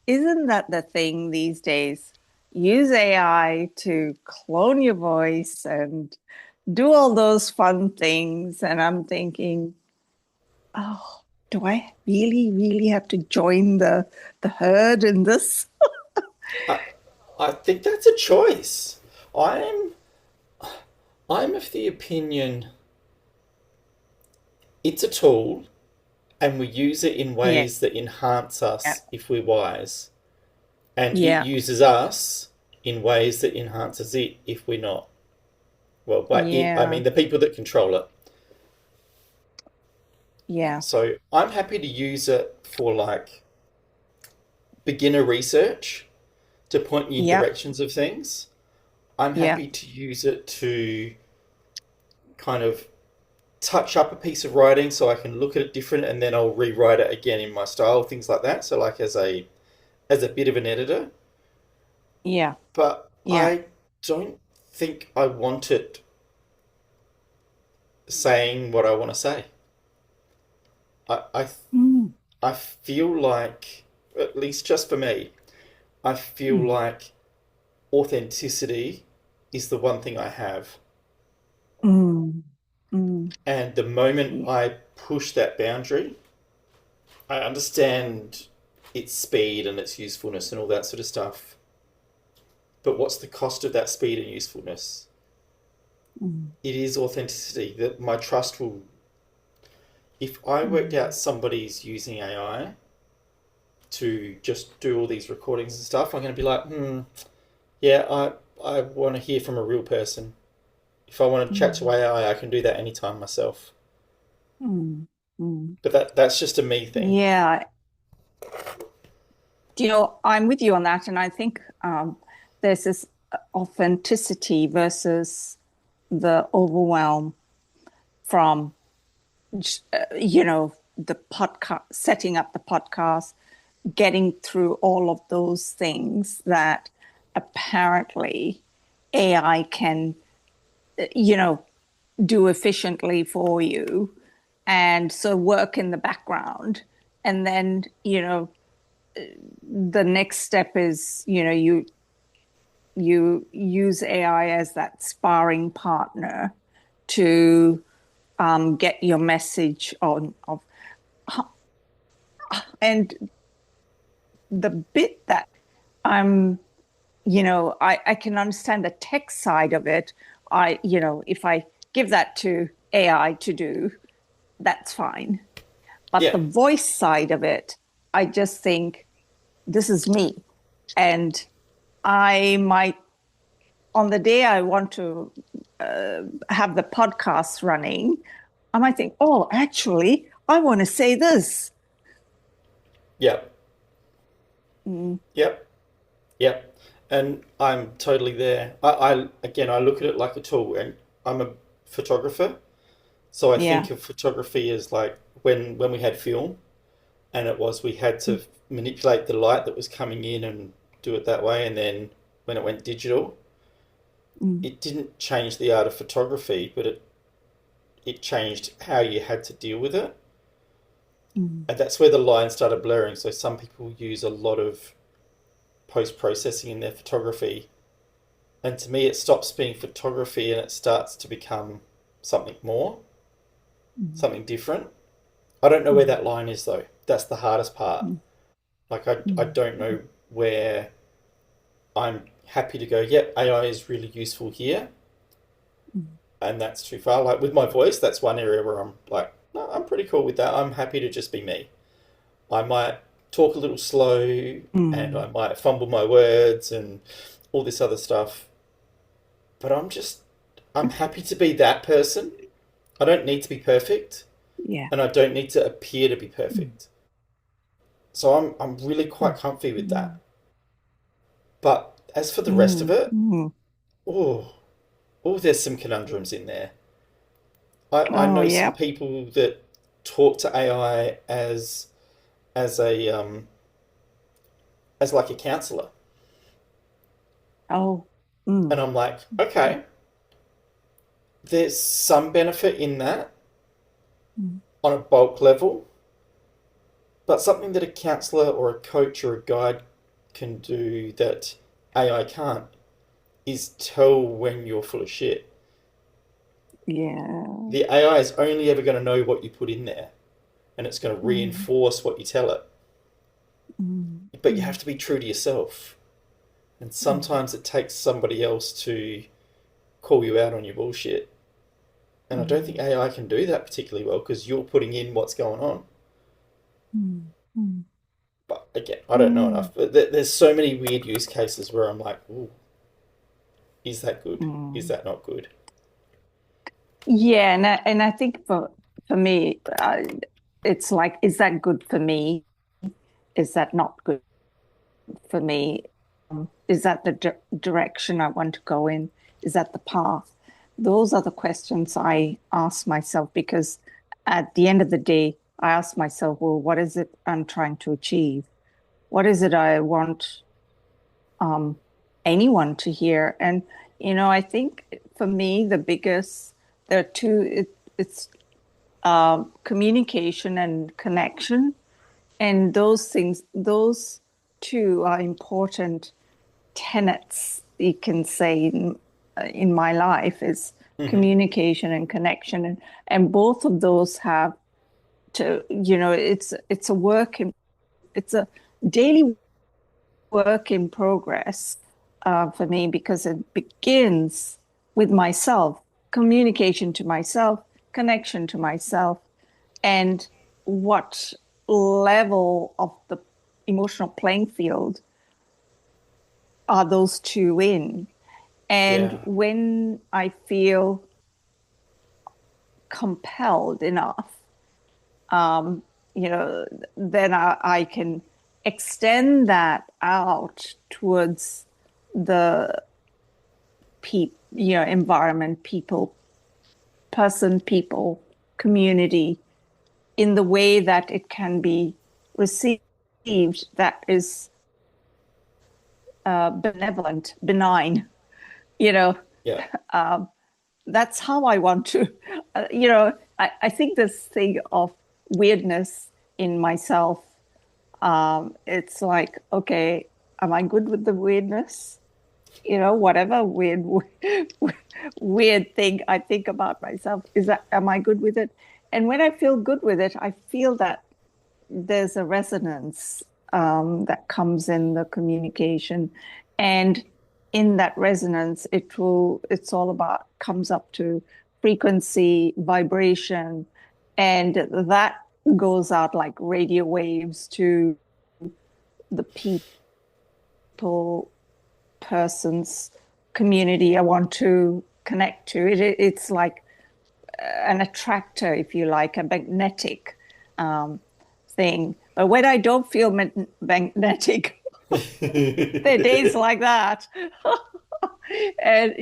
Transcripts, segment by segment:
isn't that the thing these days? Use AI to clone your voice and do all those fun things. And I'm thinking, oh, do I really, really have to join the herd in this? I, I think that's a choice. I'm I'm of the opinion it's a tool and we use it in Yeah, ways that enhance yeah, us if we're wise. And it yeah, uses us in ways that enhances it if we're not. Well, by it, I yeah, mean the people that control it. yeah, So I'm happy to use it for like beginner research to point me in yeah, directions of things. I'm yeah. happy to use it to kind of touch up a piece of writing so I can look at it different and then I'll rewrite it again in my style, things like that. So like as a bit of an editor. Yeah, But yeah. I don't think I want it saying what I want to say. I, I Mm, I feel like, at least just for me, I feel mm, like authenticity is the one thing I have. mm, mm. And the moment I push that boundary, I understand its speed and its usefulness and all that sort of stuff. But what's the cost of that speed and usefulness? Mm, It is authenticity that my trust will. If I worked out mm. somebody's using AI to just do all these recordings and stuff, I'm going to be like, yeah, I want to hear from a real person. If I want to chat to Mm, AI, I can do that anytime myself. mm, mm. But that's just a me thing. Yeah, I'm with you on that, and I think there's this authenticity versus the overwhelm from the podcast, setting up the podcast, getting through all of those things that apparently AI can, you know, do efficiently for you, and so work in the background, and then the next step is you use AI as that sparring partner to get your message on of and the bit that I'm I can understand the tech side of it. If I give that to AI to do, that's fine. But Yeah, the voice side of it, I just think this is me. And I might, on the day I want to have the podcast running, I might think, oh, actually, I want to say this. yep, Mm, yep, yep. And I'm totally there. I again, I look at it like a tool, and I'm a photographer, so I yeah. think of photography as like when we had film, and it was we had to manipulate the light that was coming in and do it that way, and then when it went digital, Mm, it didn't change the art of photography, but it changed how you had to deal with it. mm, And that's where the lines started blurring. So some people use a lot of post processing in their photography. And to me, it stops being photography and it starts to become something more, mm, something different. I don't know where mm, that line is though. That's the hardest part. mm, Like, I mm, don't know where I'm happy to go, yep, AI is really useful here. mm, And that's too far. Like with my voice, that's one area where I'm like, no, I'm pretty cool with that. I'm happy to just be me. I might talk a little slow and mm. I might fumble my words and all this other stuff. But I'm happy to be that person. I don't need to be perfect Yeah. and I don't need to appear to be Mm, perfect. So I'm really quite mm, comfy with that. mm, But as for the rest of mm, it, mm. oh, there's some conundrums in there. I Oh, know some yeah. people that talk to AI as a as like a counselor. Oh, mm, And I'm like, okay, there's some benefit in that mm, on a bulk level, but something that a counselor or a coach or a guide can do that AI can't is tell when you're full of shit. Yeah. The AI is only ever going to know what you put in there, and it's going to Mm, reinforce what you tell it. mm, But you have mm, to be true to yourself. And mm, sometimes it takes somebody else to call you out on your bullshit. And I don't think mm, AI can do that particularly well because you're putting in what's going on. mm, mm, But again, I don't know mm, enough. But there's so many weird use cases where I'm like, ooh, is that good? Is mm. that not good? Yeah, and I think for me, it's like, is that good for me? Is that not good for me? Is that the direction I want to go in? Is that the path? Those are the questions I ask myself because at the end of the day, I ask myself, well, what is it I'm trying to achieve? What is it I want um, anyone to hear? And, I think for me, there are two, it's communication and connection. And those two are important tenets you can say in my life is Mm-hmm. communication and connection. And both of those have to, it's a daily work in progress for me because it begins with myself, communication to myself, connection to myself, and what level of the emotional playing field are those two in? And Yeah. when I feel compelled enough, um, you know, then I can extend that out towards the environment, people, community, in the way that it can be received that is benevolent, benign, you know. Yeah. Um, that's how I want to, I think this thing of weirdness in myself, it's like, okay, am I good with the weirdness? Whatever weird thing I think about myself, am I good with it? And when I feel good with it, I feel that there's a resonance that comes in the communication. And in that resonance, it's all about, comes up to frequency, vibration, and that goes out like radio waves to the people, persons, community I want to connect to. It's like an attractor, if you like, a magnetic um, thing. But when I don't feel magnetic, there are days like that. And,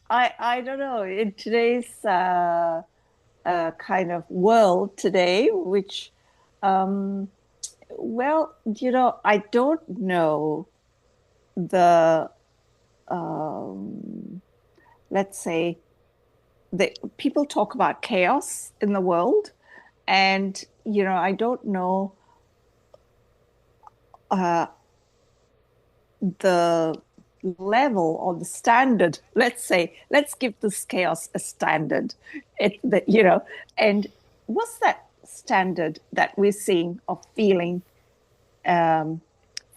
I don't know, in today's kind of world today, which, um, well, I don't know the, um, let's say, people talk about chaos in the world. And, I don't know uh, the level or the standard. Let's give this chaos a standard. And what's that standard that we're seeing of feeling um,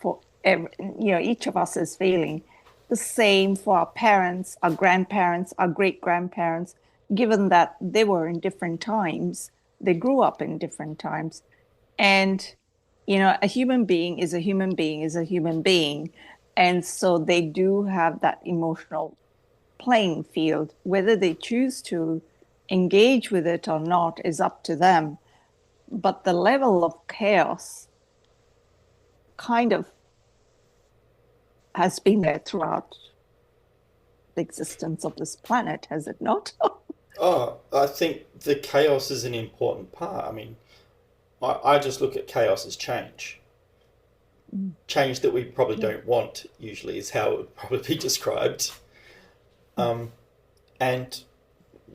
for each of us is feeling the same for our parents, our grandparents, our great grandparents, given that they were in different times, they grew up in different times. And, a human being is a human being is a human being. And so they do have that emotional playing field. Whether they choose to engage with it or not is up to them. But the level of chaos kind of has been there throughout the existence of this planet, has it not? Oh, I think the chaos is an important part. I mean, I just look at chaos as change. Mm, Change that we probably yeah. don't want, usually, is how it would probably be described. Mm, Um, and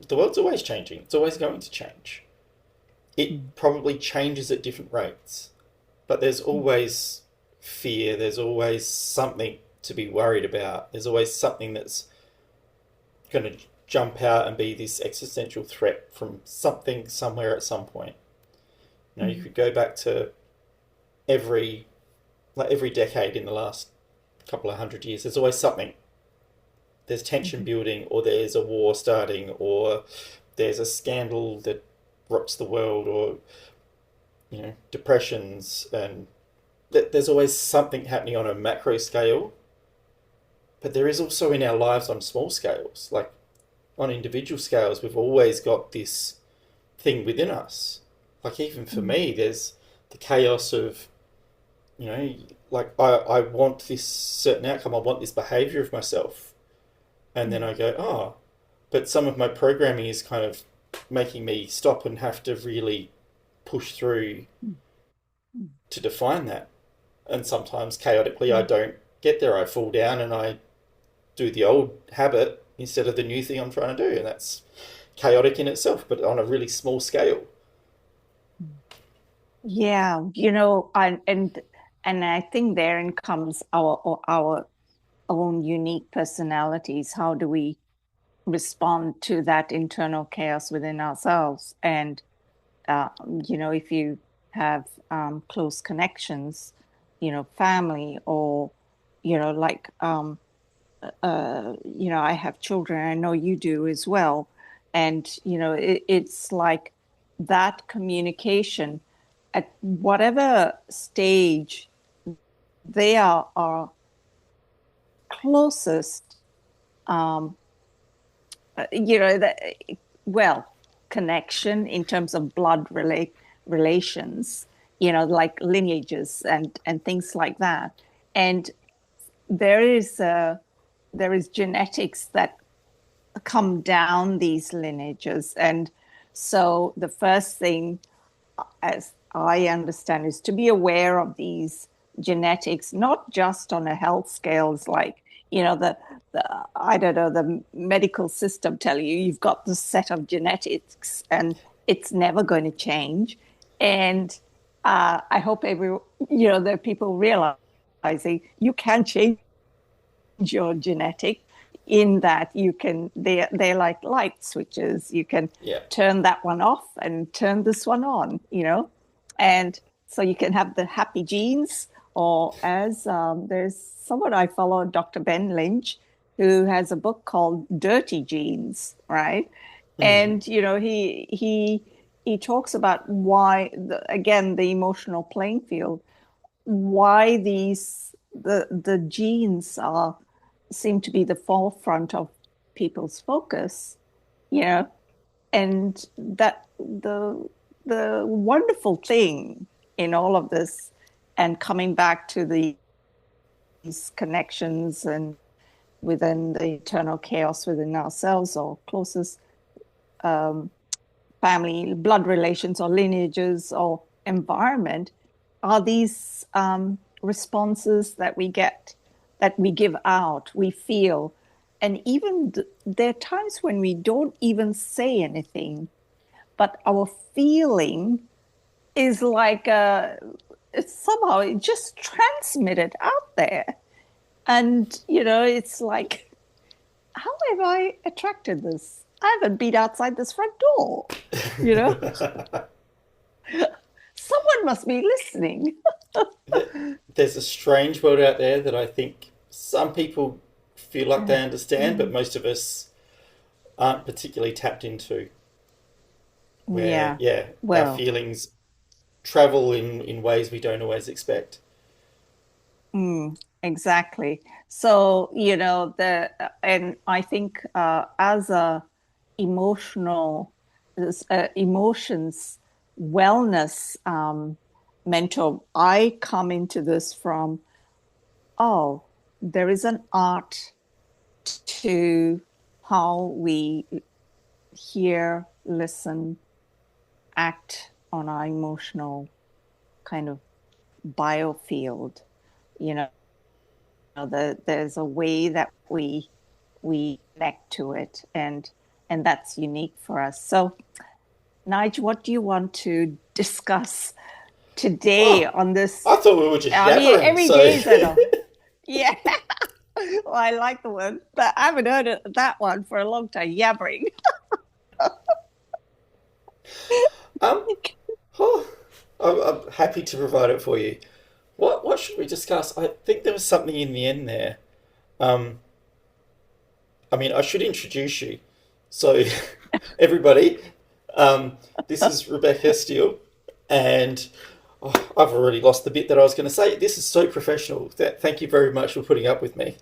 the world's always changing, it's always going to change. It mm, probably changes at different rates, but there's mm, always fear. There's always something to be worried about. There's always something that's going to jump out and be this existential threat from something somewhere at some point. You know, you could go back to every every decade in the last couple of 100 years. There's always something. There's tension building, or there's a war starting, or there's a scandal that rocks the world, or depressions, and there's always something happening on a macro scale. But there is also in our lives on small scales, like on individual scales, we've always got this thing within us. Like even for me, there's the chaos of, like I want this certain outcome, I want this behavior of myself. And then I go, oh, but some of my programming is kind of making me stop and have to really push through to define that. And sometimes chaotically, I don't get there. I fall down and I do the old habit instead of the new thing I'm trying to do. And that's chaotic in itself, but on a really small scale. Yeah, and I think therein comes our own unique personalities. How do we respond to that internal chaos within ourselves? And if you have close connections, family, or like I have children. I know you do as well, and it's like that communication at whatever stage they are closest, well, connection in terms of blood relations, like lineages and things like that. And there is genetics that come down these lineages. And so the first thing, as I understand, is to be aware of these genetics, not just on a health scales, like, the I don't know, the medical system tell you you've got this set of genetics and it's never going to change. And I hope that people realizing you can change your genetic, in that you can, they're like light switches. You can turn that one off and turn this one on, and so you can have the happy genes, or as there's someone I follow, Dr. Ben Lynch, who has a book called Dirty Genes, right? And he talks about why again, the emotional playing field, why the genes seem to be the forefront of people's focus, and that the wonderful thing in all of this, and coming back to these connections and within the internal chaos within ourselves, or closest family, blood relations, or lineages, or environment, are these responses that we get, that we give out, we feel. And even there are times when we don't even say anything, but our feeling is like somehow it just transmitted out there. And, it's like, how have I attracted this? I haven't been outside this front door, Someone must be listening. There's a strange world out there that I think some people feel like they understand, but most of us aren't particularly tapped into. Where, our feelings travel in ways we don't always expect. Exactly. So, and I think as a emotions wellness mentor, I come into this from, there is an art to how we hear, listen, act on our emotional kind of biofield. There's a way that we connect to it, and that's unique for us. So, Nigel, what do you want to discuss today Oh, on this. I thought we were just I mean, yabbering. every So, day is an. Yeah. Well, I like the word, but I haven't heard that one for a long time. Yabbering. um, oh, I'm happy to provide it for you. What should we discuss? I think there was something in the end there. Um, I mean, I should introduce you. So, everybody, this is Rebeccah Steele, and oh, I've already lost the bit that I was going to say. This is so professional. Thank you very much for putting up with me.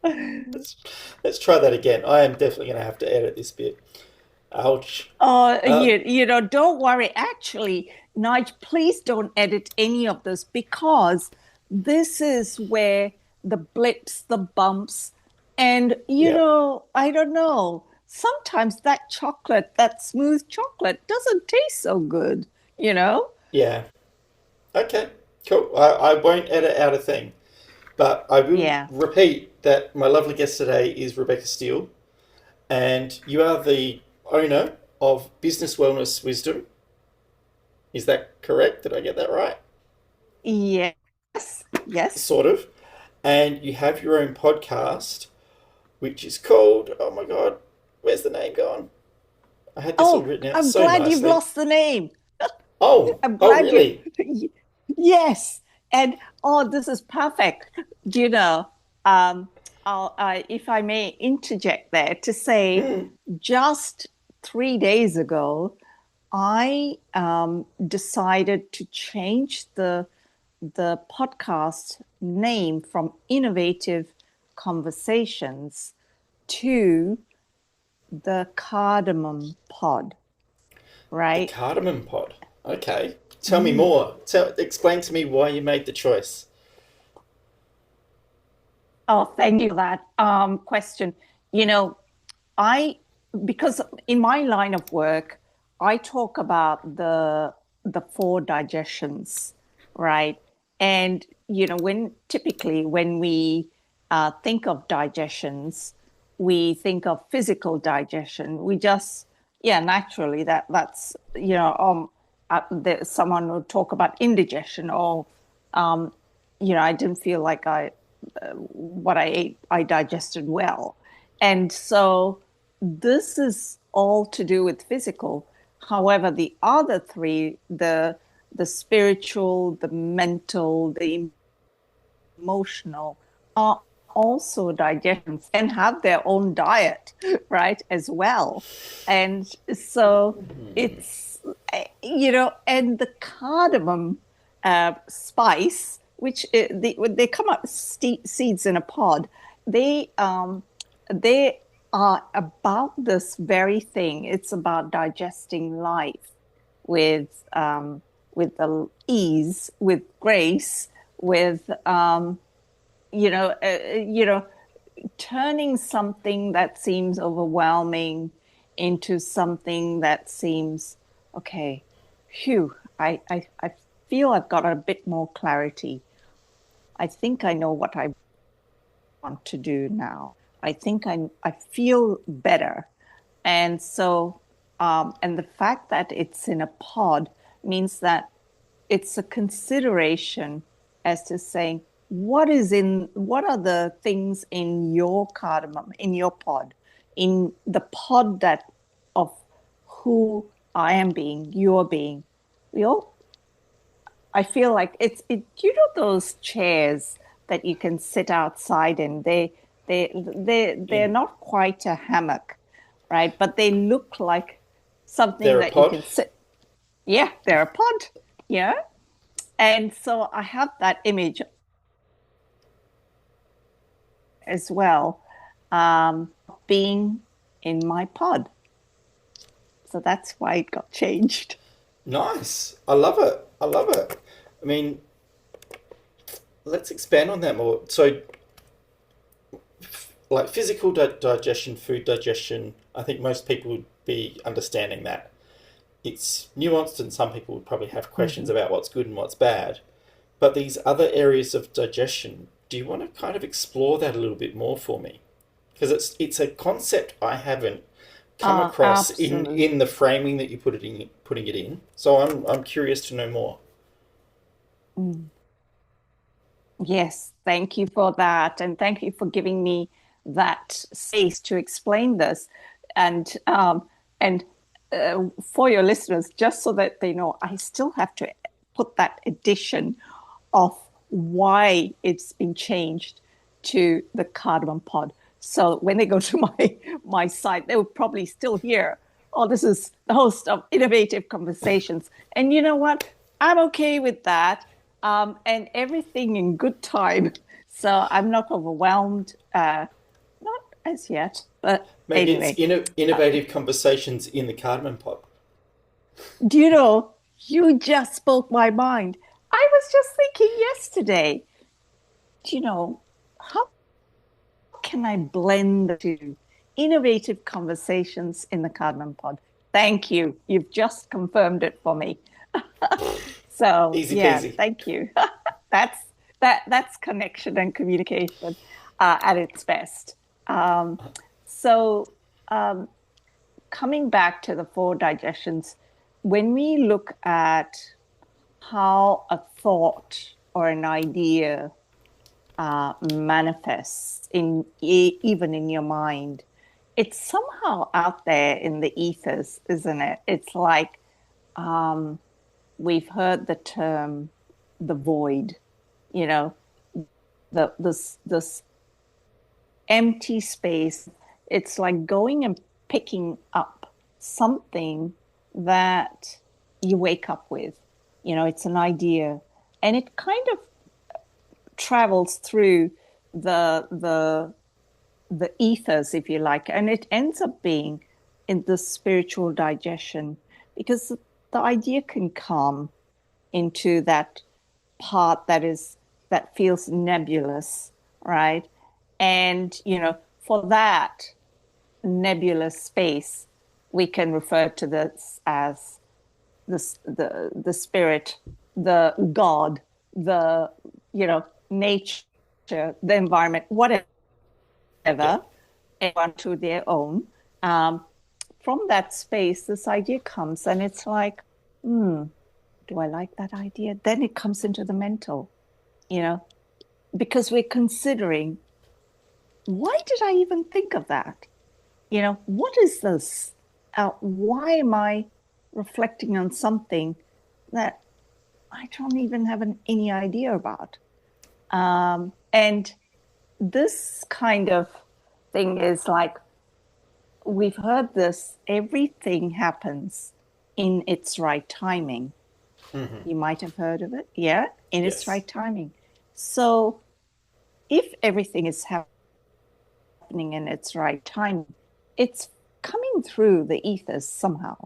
Let's, let's try that again. I am definitely going to have to edit this bit. Ouch. Oh, Uh, don't worry. Actually, Nige, please don't edit any of this because this is where the blips, the bumps, and yeah, I don't know. Sometimes that chocolate, that smooth chocolate, doesn't taste so good, you know? yeah. Okay, cool. I won't edit out a thing, but I will Yeah. repeat that my lovely guest today is Rebeccah Steele, and you are the owner of Business Wellness Wisdom. Is that correct? Did I get that right? Yes. Yes. Sort of. And you have your own podcast, which is called, oh my God, where's the name gone? I had this all Oh, written out I'm so glad you've nicely. lost the name. Oh, I'm oh, glad you. really? Yes, and oh, this is perfect. Do you know? Um, if I may interject there to say, Mm. just 3 days ago, I decided to change the podcast name from Innovative Conversations to the Cardamom Pod, The right? cardamom pod. Okay. Tell me more. Explain to me why you made the choice. Oh, thank you for that question. You know, I because in my line of work, I talk about the four digestions, right? And when typically when we think of digestions, we think of physical digestion. We just, yeah, naturally that's someone would talk about indigestion or um, I didn't feel like what I ate, I digested well. And so this is all to do with physical. However, the other three, the spiritual, the mental, the emotional, are also digestions and have their own diet, right, as well. And so it's, and the cardamom spice, which they come up seeds in a pod, they are about this very thing. It's about digesting life with the ease, with grace, with you know, uh, you know, turning something that seems overwhelming into something that seems okay. Phew, I feel I've got a bit more clarity. I think I know what I want to do now. I think I feel better. And so, and the fact that it's in a pod means that it's a consideration as to saying, what are the things in your cardamom, in your pod, in the pod that of who I am being, you're being. We all I feel like those chairs that you can sit outside in. They're In not quite a hammock, right? But they look like something that you Therapod? can sit. Yeah, they're a pod. Yeah. And so I have that image as well, being in my pod. So that's why it got changed. Nice. I love it. I love it. I mean, let's expand on that more. So, like physical digestion, food digestion, I think most people would be understanding that. It's nuanced, and some people would probably have questions Mhm. about what's good and what's bad. But these other areas of digestion, do you want to kind of explore that a little bit more for me? Because it's a concept I haven't come across in Absolutely. the framing that you putting it in. So I'm curious to know more. Mm. Yes, thank you for that. And thank you for giving me that space to explain this. And for your listeners, just so that they know, I still have to put that addition of why it's been changed to the cardamom pod. So when they go to my site, they will probably still hear, oh, this is the host of Innovative Conversations. And you know what? I'm okay with that. And everything in good time. So I'm not overwhelmed, not as yet. But Maybe it's anyway, innovative conversations in the cardamom pod. do you know, you just spoke my mind. I was just thinking yesterday, do you know, how can I blend the two? Innovative conversations in the cardamom pod. Thank you. You've just confirmed it for me. So Easy yeah, peasy. thank you. That's that's connection and communication at its best. Um, so um, coming back to the four digestions, when we look at how a thought or an idea manifests in even in your mind, it's somehow out there in the ethers, isn't it? It's like um, we've heard the term the void, you know, this empty space. It's like going and picking up something that you wake up with. You know, it's an idea, and it kind of travels through the the ethers, if you like, and it ends up being in the spiritual digestion because the idea can come into that part that feels nebulous, right? And you know, for that nebulous space, we can refer to this as the spirit, the God, the you know nature, the environment, whatever, Yeah. everyone to their own. Um, from that space, this idea comes, and it's like, hmm, do I like that idea? Then it comes into the mental, you know, because we're considering, why did I even think of that? You know, what is this? Why am I reflecting on something that I don't even have any idea about? And this kind of thing is like, we've heard this, everything happens in its right timing. Hmm. You might have heard of it. Yeah, in its Yes. right timing. So if everything is happening in its right timing, it's coming through the ethers somehow,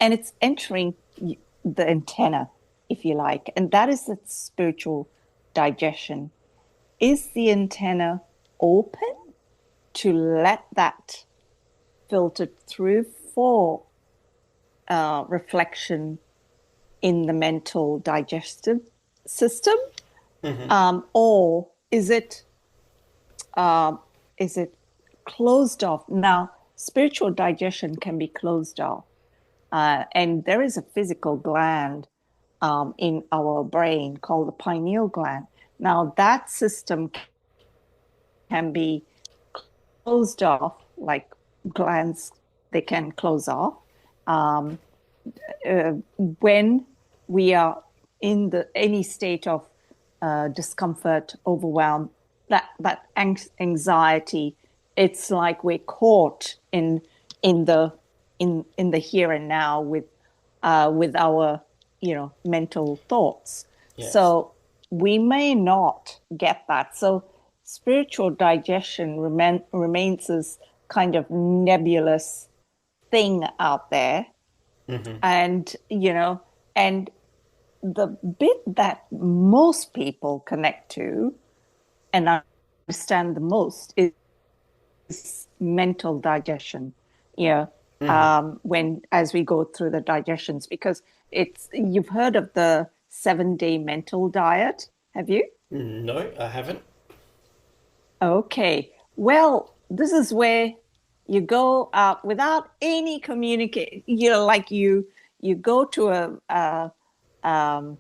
and it's entering the antenna, if you like, and that is the spiritual digestion. Is the antenna open to let that filter through for reflection in the mental digestive system, Hmm. or uh, is it closed off? Now, spiritual digestion can be closed off, and there is a physical gland in our brain called the pineal gland. Now, that system can be closed off, like glands, they can close off um, when we are in the any state of discomfort, overwhelm, that anxiety. It's like we're caught in the in the here and now with our mental thoughts. Yes. So we may not get that. So spiritual digestion remains this kind of nebulous thing out there, Hmm. and and the bit that most people connect to and understand the most is mental digestion. Yeah. Hmm. When as we go through the digestions, because you've heard of the 7-day mental diet, have you? No, I haven't. Okay. Well, this is where you go out without any communicate. Like you go to um,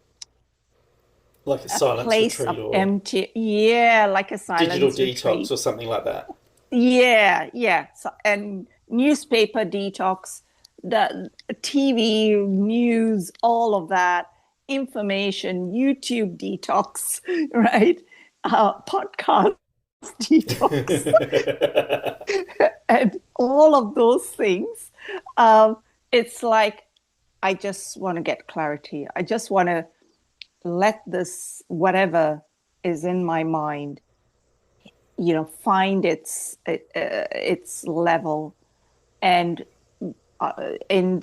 Like a a silence place retreat of or empty, yeah, like a digital silence detox retreat. or something like that. Yeah, yeah. So, and newspaper detox, the TV news, all of that information, YouTube detox, right? Podcast detox, and all of those things. Um, it's like I just want to get clarity. I just want to let this whatever is in my mind, find its level, and in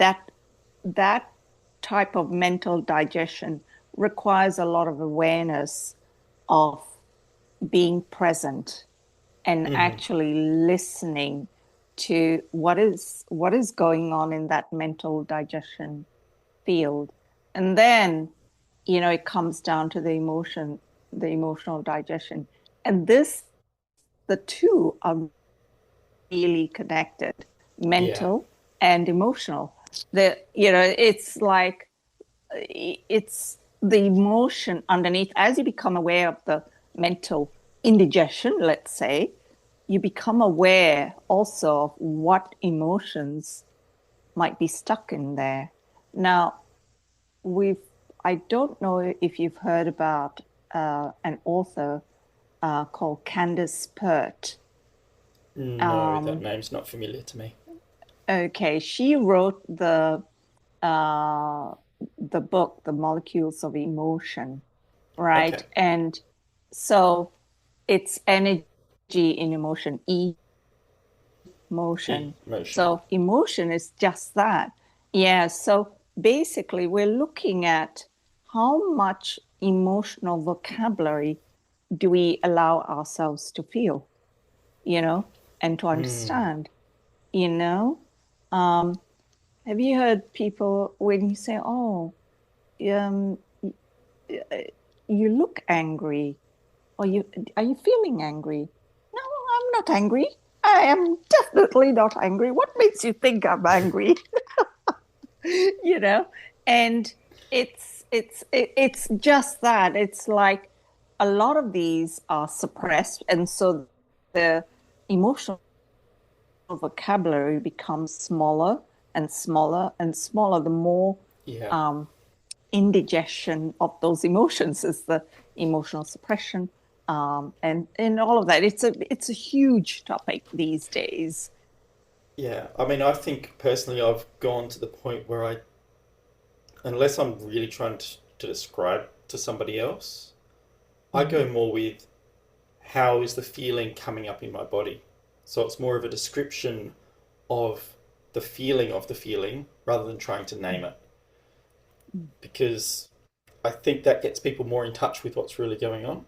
that type of mental digestion requires a lot of awareness of being present and Hmm. actually listening to what is going on in that mental digestion field. And then, it comes down to the emotional digestion. And the two are really connected, Yeah. mental and emotional. It's like it's the emotion underneath. As you become aware of the mental indigestion, let's say, you become aware also of what emotions might be stuck in there. Now, we've I don't know if you've heard about an author called Candace Pert. No, that Um, name's not familiar to me. okay, she wrote uh, the book, The Molecules of Emotion, right? Okay. And so it's energy in emotion, emotion. Emotion. So emotion is just that. Yeah. So basically, we're looking at how much emotional vocabulary do we allow ourselves to feel, and to Mm. understand, you know? Um, have you heard people when you say, "Oh, um, you look angry," or are you feeling angry? No, I'm not angry. I am definitely not angry. What makes you think I'm angry? you know, and it's just that. It's like a lot of these are suppressed, and so the emotional vocabulary becomes smaller and smaller and smaller the more Yeah. um, indigestion of those emotions is the emotional suppression, and all of that. It's a huge topic these days. Yeah. I mean, I think personally, I've gone to the point where unless I'm really trying to describe to somebody else, I Mm, go more with how is the feeling coming up in my body. So it's more of a description of the feeling rather than trying to name mm, it. mm, Because I think that gets people more in touch with what's really going on.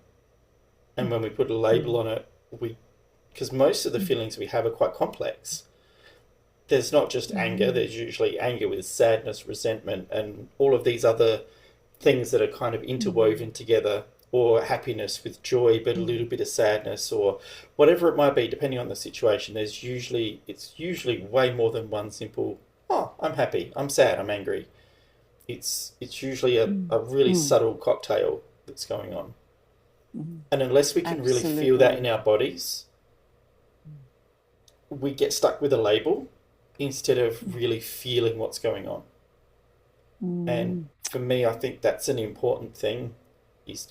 And when we put a label mm, on it, because most of the mm, feelings we have are quite complex. There's not just anger, mm, there's usually anger with sadness, resentment, and all of these other things that are kind of mm, interwoven together, or happiness with joy, but a mm, little bit of sadness, or whatever it might be, depending on the situation. It's usually way more than one simple, oh, I'm happy, I'm sad, I'm angry. It's usually mm, a really mm, subtle cocktail that's going on. mm. And unless we can really feel that in Absolutely. our bodies, we get stuck with a label instead of really feeling what's going on. And Mm, for me, I think that's an important thing, is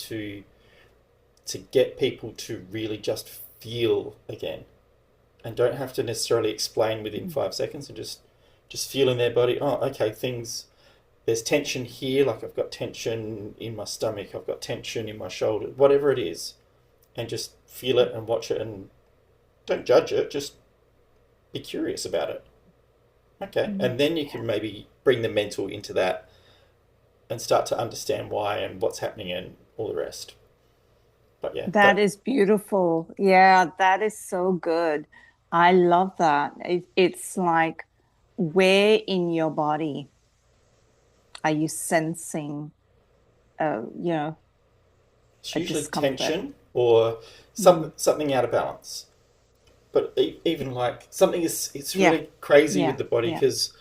to get people to really just feel again, and don't have to necessarily explain within mm, 5 seconds, and just feel in their body. Oh, okay, things. There's tension here, like I've got tension in my stomach, I've got tension in my shoulder, whatever it is, and just feel it and watch it, and don't judge it. Just be curious about it. Okay, mm. and then you can maybe bring the mental into that and start to understand why and what's happening and all the rest. But yeah, That that is beautiful. Yeah, that is so good. I love that. It's like, where in your body are you sensing, you know, it's a usually discomfort? tension or Mm. something out of balance. But even like something is, it's Yeah, really crazy with yeah, the body yeah. because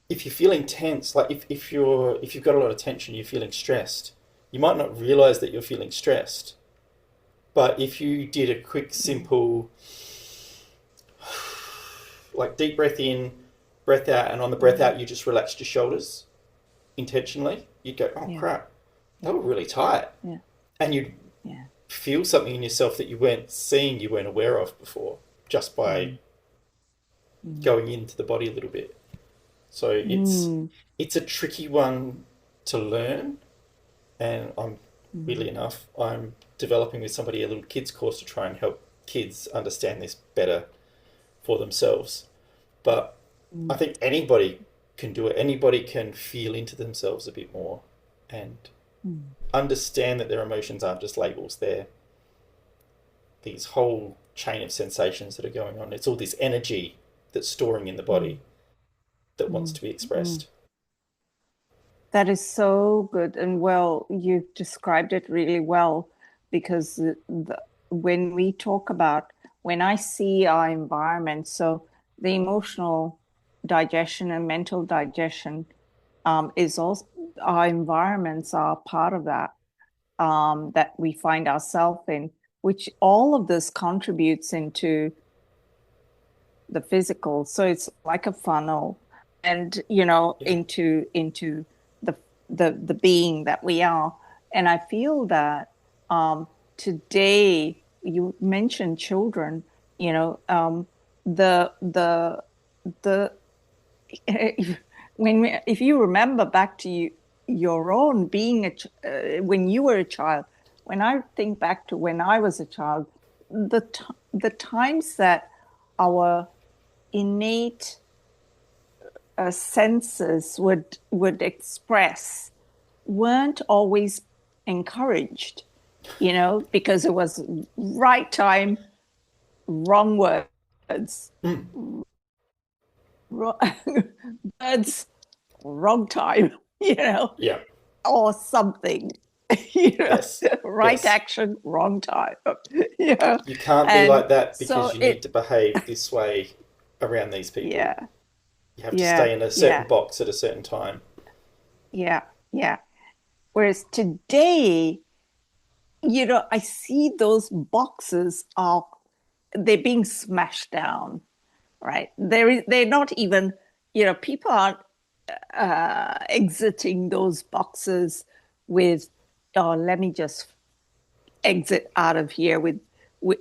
if you're feeling tense, like if you've got a lot of tension, you're feeling stressed, you might not realize that you're feeling stressed. But if you did a quick, simple, like deep breath in, breath out, and on the breath out, you just relaxed your shoulders intentionally, you'd go, oh Yeah. crap, they Yeah. were really tight. Yeah. And you'd Yeah. feel something in yourself that you weren't seeing, you weren't aware of before, just by Mm. Mm. going into the body a little bit. So Mm. it's a tricky one to learn, and Mm. weirdly enough, I'm developing with somebody a little kids course to try and help kids understand this better for themselves. But I Mm. think anybody can do it. Anybody can feel into themselves a bit more and Mm. understand that their emotions aren't just labels. They're these whole chain of sensations that are going on. It's all this energy that's storing in the Mm. body that wants Mm. to be Mm. expressed. That is so good. And well, you've described it really well because when we talk about, when I see our environment, so the emotional digestion and mental digestion is also, our environments are part of that, that we find ourselves in, which all of this contributes into the physical. So it's like a funnel, and Yeah, into the the being that we are. And I feel that today you mentioned children, the the if you remember back to your own being when you were a child, when I think back to when I was a child, the times that our innate senses would express weren't always encouraged, because it was right time, wrong words, words, wrong time, yeah, or something, you know, yes, right yes. action, wrong time, you know, You can't be and like that so because you need it, to behave this way around these people. yeah, You have to yeah, stay in a certain yeah, box at a certain time. yeah, yeah. Whereas today, I see those boxes are they're being smashed down, right? They're not even, people aren't exiting those boxes with, oh, let me just exit out of here with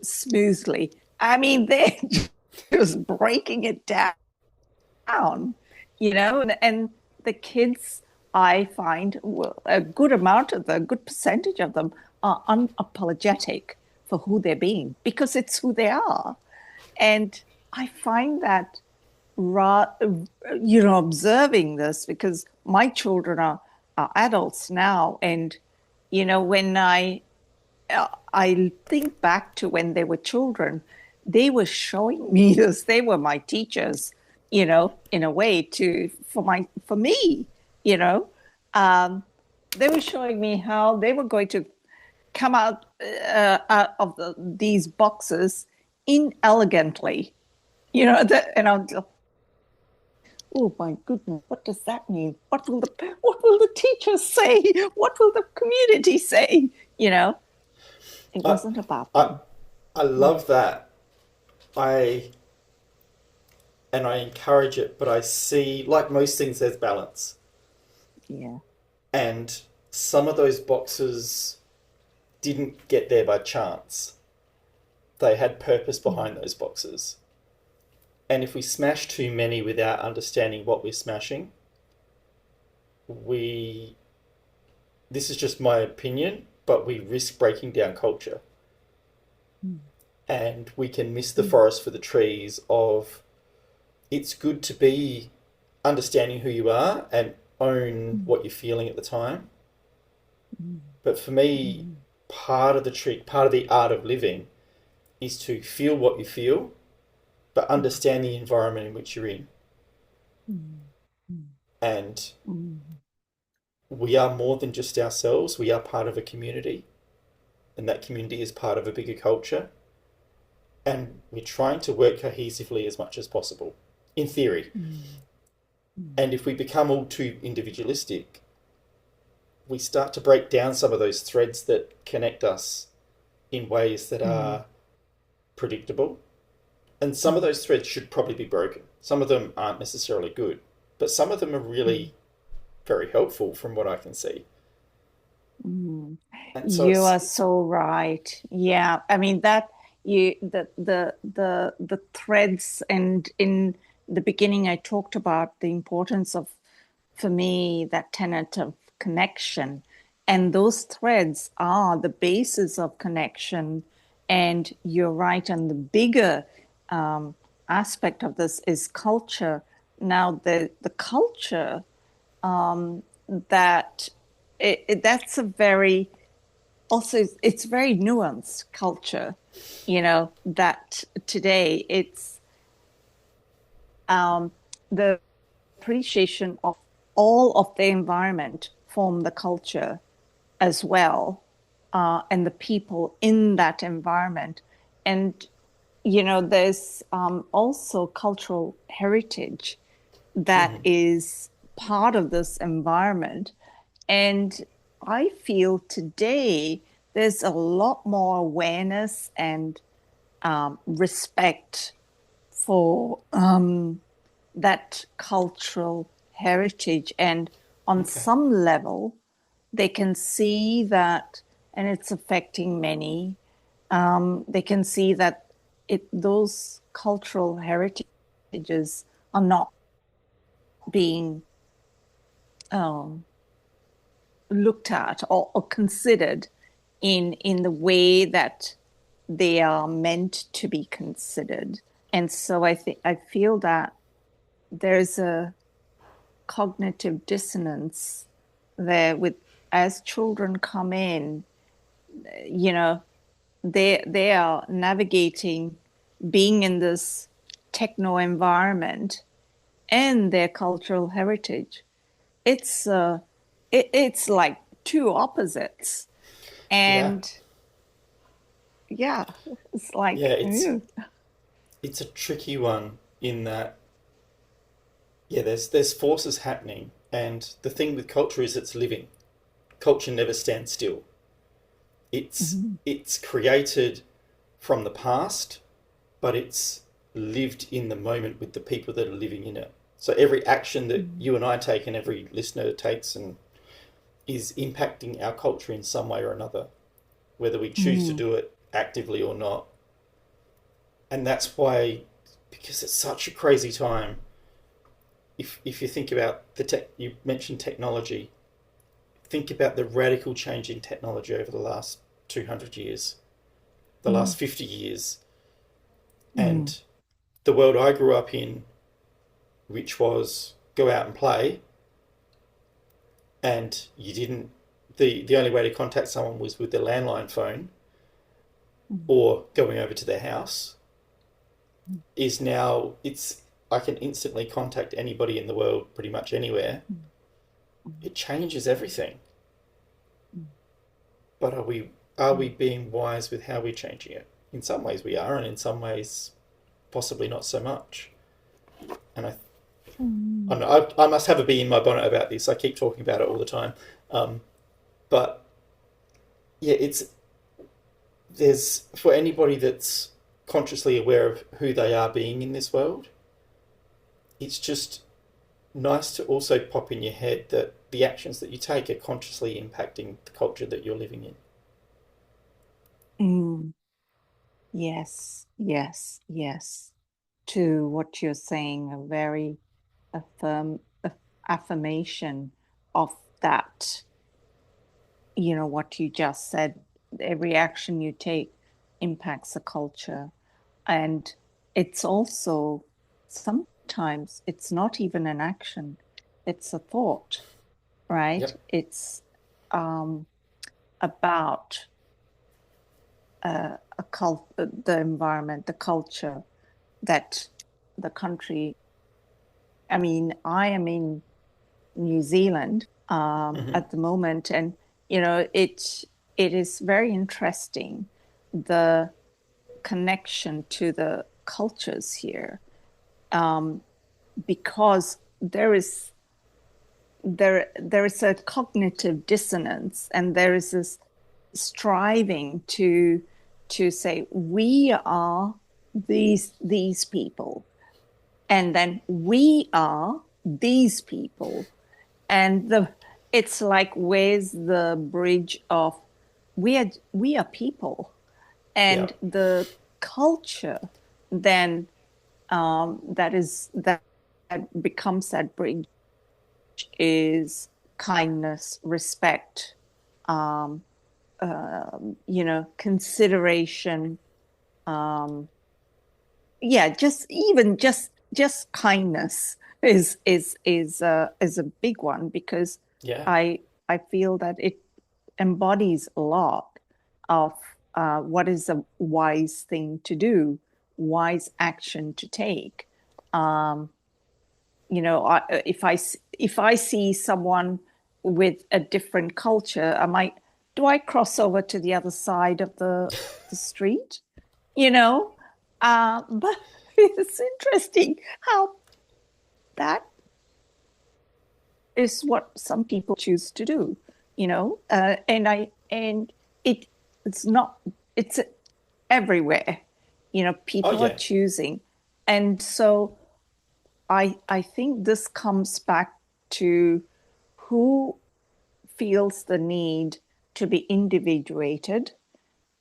smoothly. I mean, they're just breaking it down, and the kids, I find, well, a good amount of them, a good percentage of them are unapologetic for who they're being because it's who they are. And I find that, observing this because my children are adults now. And, when I think back to when they were children, they were showing me this. They were my teachers, in a way for me, you know. Um, they were showing me how they were going to come out of these boxes inelegantly, and I'm just, oh my goodness, what does that mean? What will the teachers say? What will the community say? You know, it I, wasn't about I, them. I Mm. love that. I and I encourage it, but I see, like most things, there's balance. Yeah. And some of those boxes didn't get there by chance. They had purpose Mm. behind those boxes. And if we smash too many without understanding what we're smashing, we this is just my opinion, but we risk breaking down culture. Mm. And we can miss the Mm. forest for the trees of it's good to be understanding who you are and own Mm. what you're feeling at the time. Mm. But for me, Mm. part of the trick, part of the art of living is to feel what you feel, but Mm. understand the environment in which you're in. Mm. Mm. And Mm. we are more than just ourselves, we are part of a community, and that community is part of a bigger culture. And we're trying to work cohesively as much as possible, in theory. Mm. And if we become all too individualistic, we start to break down some of those threads that connect us in ways that Mm, are predictable. And some of mm, those threads should probably be broken. Some of them aren't necessarily good, but some of them are mm, really very helpful from what I can see. mm. And so You are it's, so right. Yeah, I mean that the threads, and in the beginning I talked about the importance of, for me, that tenet of connection. And those threads are the basis of connection. And you're right. And the bigger aspect of this is culture. Now, the culture that that's a very, also it's very nuanced culture, that today it's the appreciation of all of the environment form the culture as well, and the people in that environment. And, there's also cultural heritage that is part of this environment. And I feel today there's a lot more awareness and respect for that cultural heritage. And on okay. some level, they can see that, and it's affecting many. They can see that those cultural heritages are not being um, looked at or considered in the way that they are meant to be considered. And so I feel that there's a cognitive dissonance there with, as children come in, you know, they are navigating being in this techno environment and their cultural heritage. It's it's like two opposites. Yeah. And yeah, it's Yeah, like, it's a tricky one in that yeah, there's forces happening, and the thing with culture is it's living. Culture never stands still. mhm, It's created from the past, but it's lived in the moment with the people that are living in it. So every action that mhm, you and I take and every listener takes and is impacting our culture in some way or another, whether we choose to mhm, do it actively or not. And that's why, because it's such a crazy time, if you think about the tech, you mentioned technology, think about the radical change in technology over the last 200 years, the last 50 years, mhm, and the world I grew up in, which was go out and play, and you didn't. The only way to contact someone was with the landline phone mhm, or going over to their house. Is now it's I can instantly contact anybody in the world, pretty much anywhere. mhm, It changes everything. mhm, But are we mhm, being wise with how we're changing it? In some ways we are, and in some ways possibly not so much. And I mhm. know I must have a bee in my bonnet about this. I keep talking about it all the time. Um, but yeah, it's there's for anybody that's consciously aware of who they are being in this world, it's just nice to also pop in your head that the actions that you take are consciously impacting the culture that you're living in. Mm. Yes, yes, yes. To what you're saying, a very affirm affirmation of that, what you just said. Every action you take impacts the culture. And it's also, sometimes it's not even an action, it's a thought, right? Yep. It's um, about the environment, the culture that the country. I mean, I am in New Zealand Mm-hmm. at the moment, and it is very interesting, the connection to the cultures here, because there is there is a cognitive dissonance, and there is this striving to say we are these people, and then we are these people, and it's like, where's the bridge of we are people, Yeah. and the culture then that becomes that bridge is kindness, respect, um, consideration. Um, yeah, just kindness is a big one, because Yeah. I feel that it embodies a lot of what is a wise thing to do, wise action to take. Um, if I see someone with a different culture, do I cross over to the other side of the street? You know, but it's interesting how that is what some people choose to do. And it's not it's everywhere. Oh People are yeah. choosing, and so I think this comes back to who feels the need to be individuated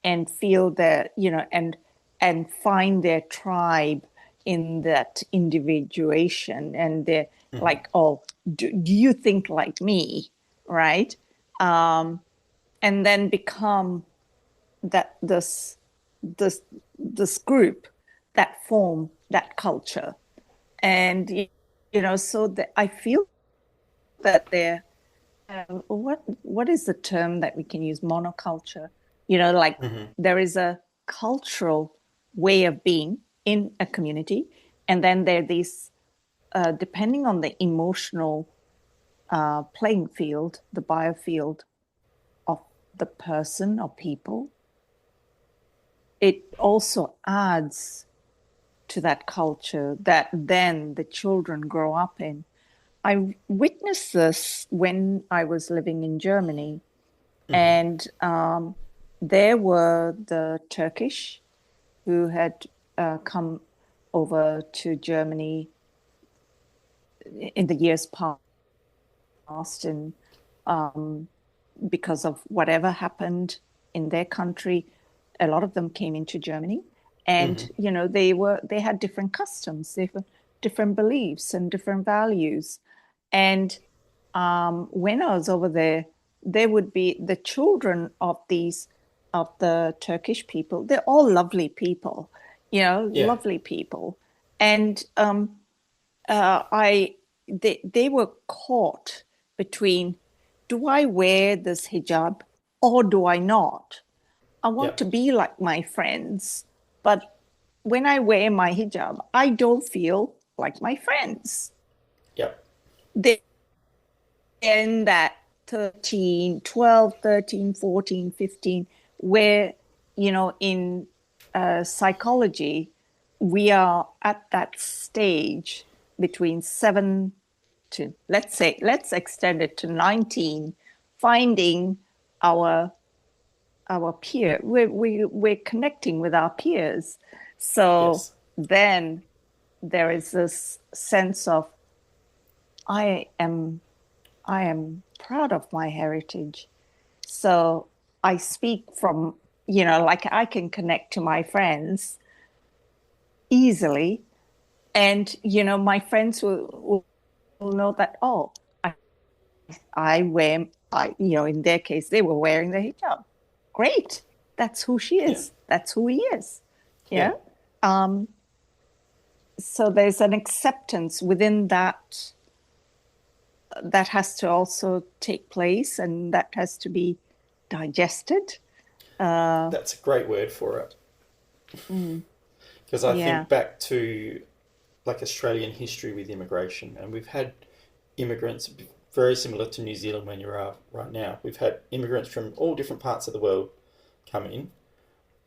and feel that, and find their tribe in that individuation. And they're Hmm. like, oh, do you think like me? Right? Um, and then become that this group that form that culture. And so that I feel that they're what is the term that we can use? Monoculture. Like, Hmm. there is a cultural way of being in a community, and then there are these, depending on the emotional playing field, the biofield of the person or people, it also adds to that culture that then the children grow up in. I witnessed this when I was living in Germany. Hmm. And there were the Turkish who had come over to Germany in the years past, and um, because of whatever happened in their country, a lot of them came into Germany, and Hmm. they had different customs, they had different beliefs and different values. And when I was over there would be the children of the Turkish people. They're all lovely people, Yeah. lovely people. And they were caught between, do I wear this hijab or do I not? I want Yep. to be like my friends, but when I wear my hijab, I don't feel like my friends. Yep. They in that 13, 12, 13, 14, 15, where, in psychology, we are at that stage between 7 to, let's extend it to 19, finding our peer. We're connecting with our peers. So Yes. then there is this sense of, I am I am proud of my heritage. So I speak from, like, I can connect to my friends easily. And, my friends will know that, oh, I, in their case, they were wearing the hijab. Great. That's who she Yeah. is. That's who he is. Yeah. Yeah. Um, so there's an acceptance within that has to also take place, and that has to be digested. Uh, That's a great word for it. mm, Because I yeah. think back to like Australian history with immigration, and we've had immigrants very similar to New Zealand when you are right now. We've had immigrants from all different parts of the world come in,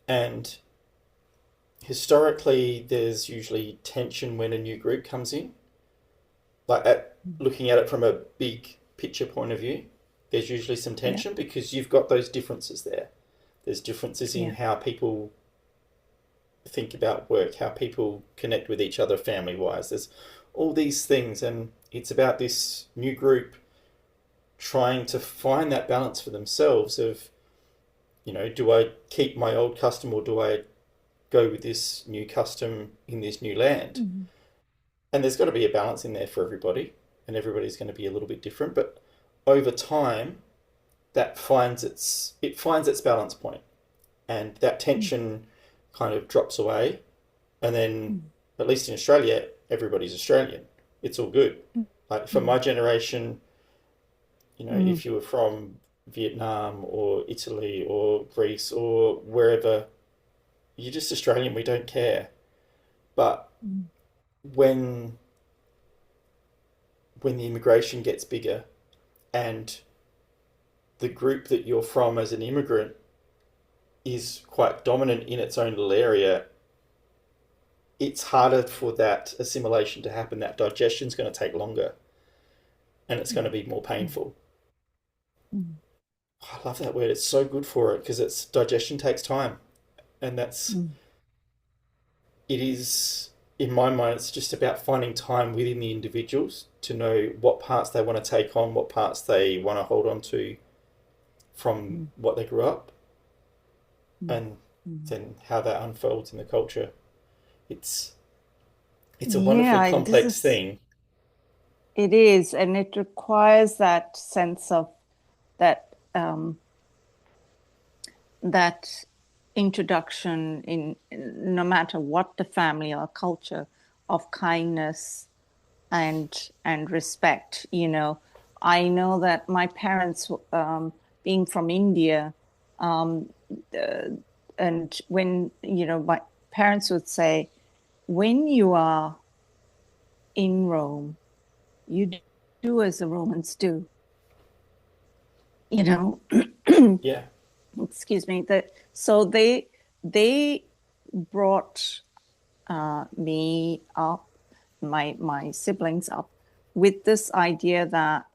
and historically, there's usually tension when a new group comes in. like looking at it from a big picture point of view, there's usually some Yeah. tension because you've got those differences there. There's differences in Yeah. how people think about work, how people connect with each other family wise. There's all these things, and it's about this new group trying to find that balance for themselves of, do I keep my old custom or do I go with this new custom in this new land? Mm. And there's got to be a balance in there for everybody, and everybody's going to be a little bit different. But over time, it finds its balance point, and that Mm. tension kind of drops away. And then, Mm. at least in Australia, everybody's Australian. It's all good. Like for Mm. my generation, Mm. if you were from Vietnam or Italy or Greece or wherever, you're just Australian. We don't care. But Mm. when when the immigration gets bigger and the group that you're from as an immigrant is quite dominant in its own little area, it's harder for that assimilation to happen. That digestion's going to take longer and it's going to be more Mm. painful. Mm. I love that word. It's so good for it because it's digestion takes time. And Mm. it is, in my mind, it's just about finding time within the individuals to know what parts they want to take on, what parts they want to hold on to from Mm. what they grew up, Mm. and Mm. then how that unfolds in the culture. It's it's a wonderfully Yeah, this complex is, thing. it is, and it requires that sense of that that introduction in no matter what the family or culture of kindness and respect. I know that my parents, being from India, um, uh, and when my parents would say, when you are in Rome, you do as the Romans do. You know, Yeah, excuse me. So they brought me up, my siblings up, with this idea that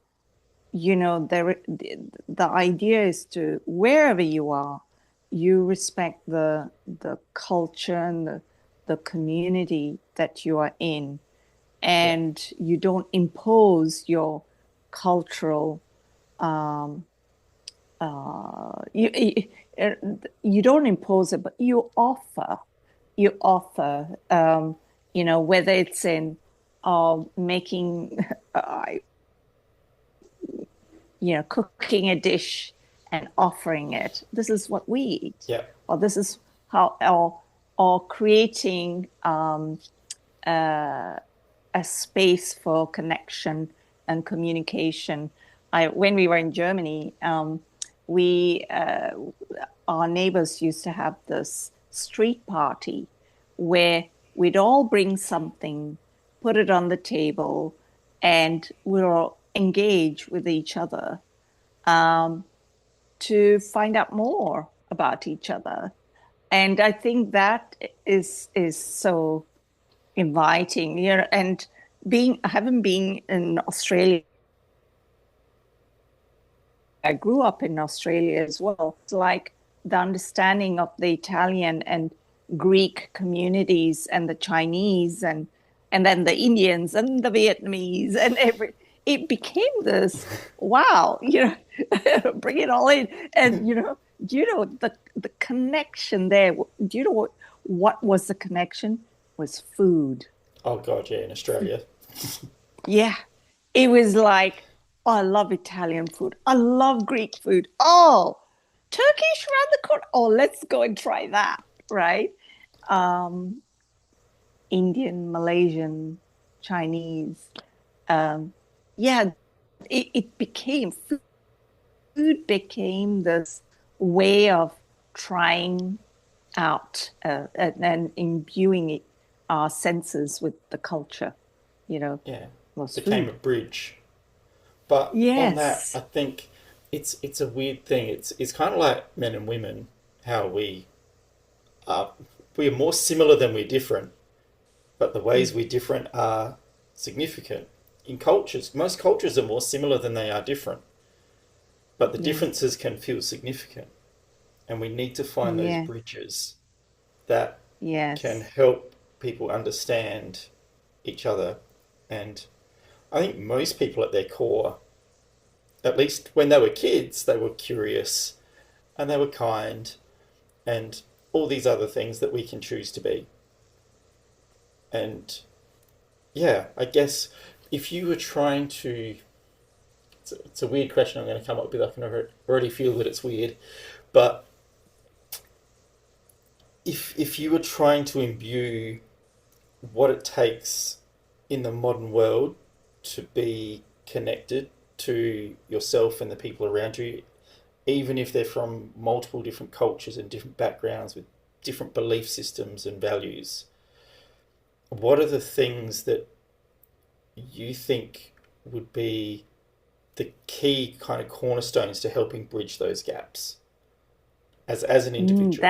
the idea is to wherever you are, you respect the culture and the community that you are in, yeah, and you don't impose your cultural um, you don't impose it, but you offer, whether it's in making cooking a dish and offering it. This is what we eat, yeah, or this is how, or creating a space for connection and communication. When we were in Germany, we our neighbors used to have this street party where we'd all bring something, put it on the table, and we'd all engage with each other to find out more about each other. And I think that is so inviting. And having been in Australia, I grew up in Australia as well. It's like the understanding of the Italian and Greek communities and the Chinese and then the Indians and the Vietnamese and it became this wow, bring it all in. And do you know the connection there? Do you know what was the connection? Was food. oh god, yeah, in Australia. Yeah. It was like, oh, I love Italian food. I love Greek food. Oh, Turkish around the corner. Oh, let's go and try that, right? Um, Indian, Malaysian, Chinese. Um, yeah, it became food became this way of trying out and imbuing our senses with the culture, you know, Yeah, was became food. a bridge. But on that, I Yes. think it's a weird thing. It's kind of like men and women, how are we are more similar than we're different, but the ways Mm. we're different are significant. in cultures, most cultures are more similar than they are different, but the Yeah. differences can feel significant. And we need to find those Yeah. bridges that can Yes. help people understand each other. And I think most people at their core, at least when they were kids, they were curious and they were kind and all these other things that we can choose to be. And yeah, I guess if you were trying to, it's a weird question I'm going to come up with. I can already feel that it's weird, but if you were trying to imbue what it takes in the modern world to be connected to yourself and the people around you, even if they're from multiple different cultures and different backgrounds with different belief systems and values, what are the things that you think would be the key kind of cornerstones to helping bridge those gaps as an individual?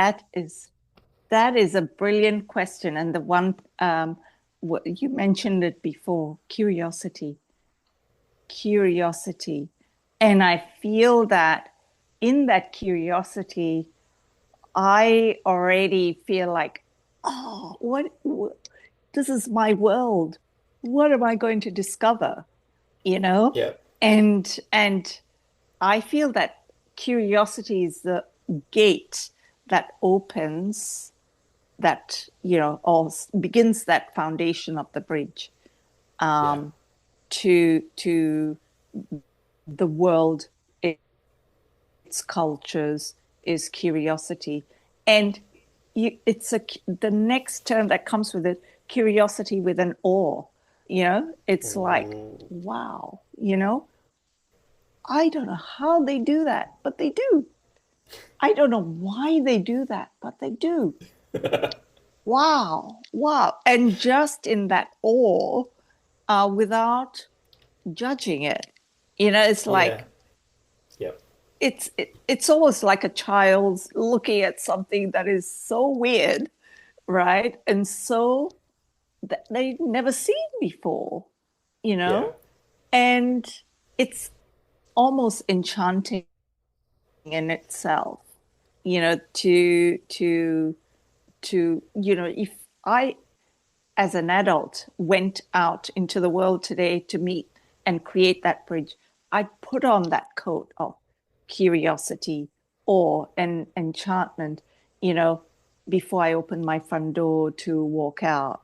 That is a brilliant question, and the one you mentioned it before, curiosity, and I feel that in that curiosity, I already feel like, oh, what this is my world. What am I going to discover? You know, Yeah, and I feel that curiosity is the gate that opens that, or begins that foundation of the bridge yeah, um, to the world, its cultures, is curiosity. And it's the next term that comes with it, curiosity with an awe. It's like, ooh, wow, I don't know how they do that, but they do. I don't know why they do that, but they do. Wow, wow. And just in that awe, without judging it. It's yeah, like yep, it's almost like a child's looking at something that is so weird, right? And so that they've never seen before, you yeah, know? And it's almost enchanting in itself, if I, as an adult, went out into the world today to meet and create that bridge, I'd put on that coat of curiosity, awe, and enchantment, you know, before I open my front door to walk out.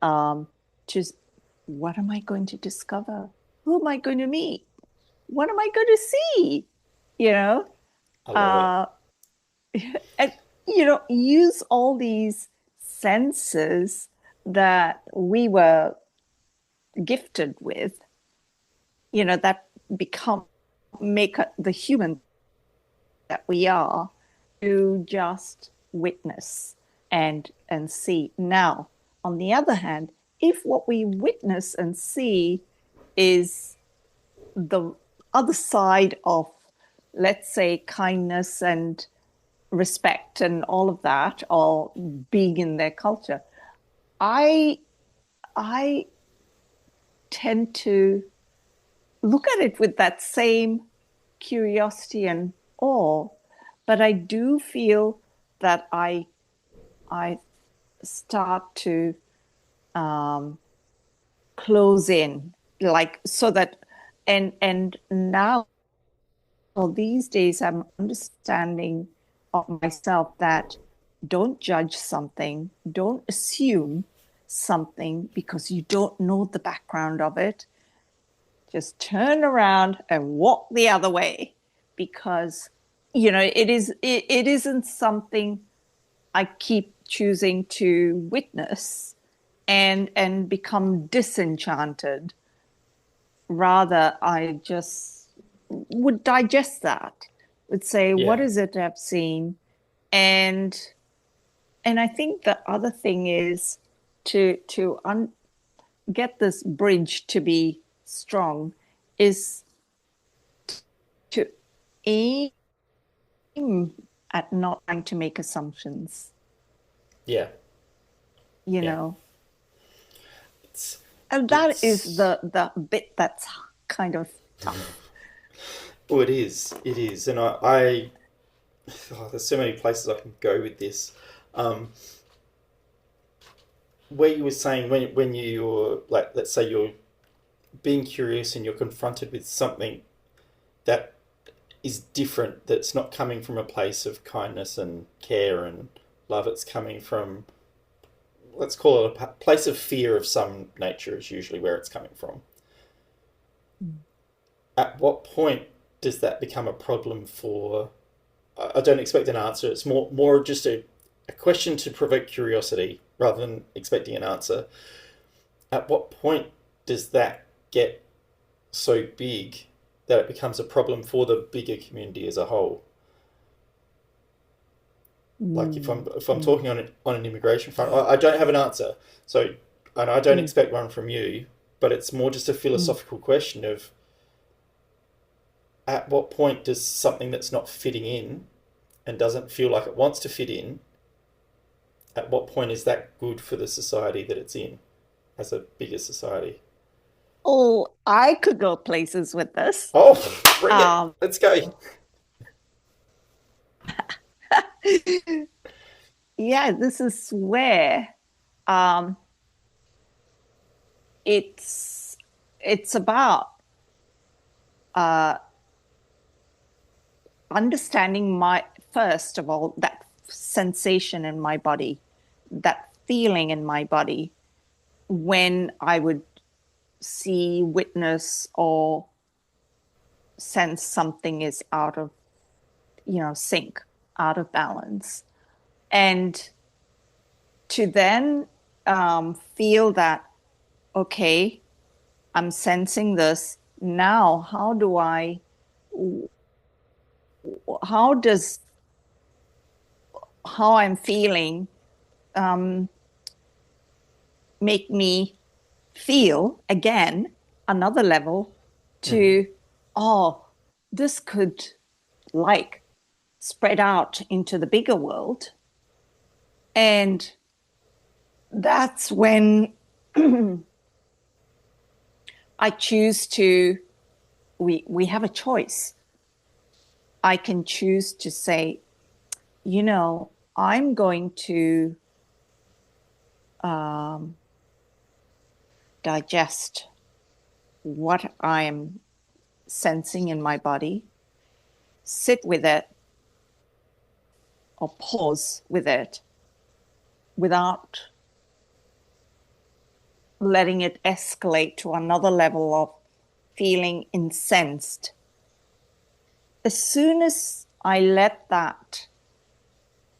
Um, just what am I going to discover? Who am I going to meet? What am I going to see? You know, I love it. uh, and use all these senses that we were gifted with, that become make the human that we are, to just witness and see. Now, on the other hand, if what we witness and see is the other side of, let's say, kindness and respect and all of that, or being in their culture, I I tend to look at it with that same curiosity and awe, but I do feel that I start to um, close in, like, so that, and now, well, these days I'm understanding of myself that don't judge something, don't assume something because you don't know the background of it. Just turn around and walk the other way, because it isn't something I keep choosing to witness and become disenchanted. Rather, I just would digest that, would say, what Yeah, is it I've seen? And and I think the other thing is to get this bridge to be strong, is to aim at not trying to make assumptions, yeah, you yeah. know. It's And that is It's the bit that's kind of tough. oh, it is, and I oh, there's so many places I can go with this. Um, where you were saying when you're like, let's say you're being curious and you're confronted with something that is different, that's not coming from a place of kindness and care and love. It's coming from, let's call it a place of fear of some nature, is usually where it's coming from. At what point does that become a problem for? I don't expect an answer. It's more just a question to provoke curiosity rather than expecting an answer. At what point does that get so big that it becomes a problem for the bigger community as a whole? Like Mm, if I'm mm, talking on an immigration front, I don't have an answer. So, and I don't mm, expect one from you, but it's more just a mm. philosophical question of at what point does something that's not fitting in and doesn't feel like it wants to fit in, at what point is that good for the society that it's in as a bigger society? Oh, I could go places with this. Oh, bring it. Um, Let's go. yeah, this is where um, it's it's about uh, understanding my first of all that sensation in my body, that feeling in my body when I would see, witness, or sense something is out of sync, out of balance, and to then feel that okay, I'm sensing this now. How does how I'm feeling um, make me feel again another level Mm-hmm. to, oh, this could like spread out into the bigger world. And that's when I choose to, we have a choice. I can choose to say, I'm going to um, digest what I'm sensing in my body, sit with it, or pause with it without letting it escalate to another level of feeling incensed. As soon as I let that,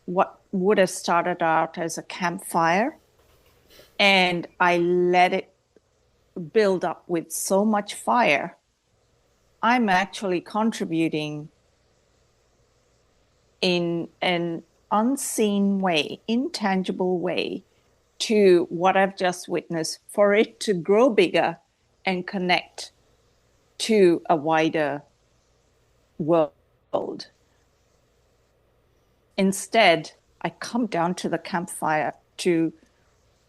what would have started out as a campfire, and I let it build up with so much fire, I'm actually contributing in an unseen way, intangible way to what I've just witnessed for it to grow bigger and connect to a wider world. Instead, I come down to the campfire to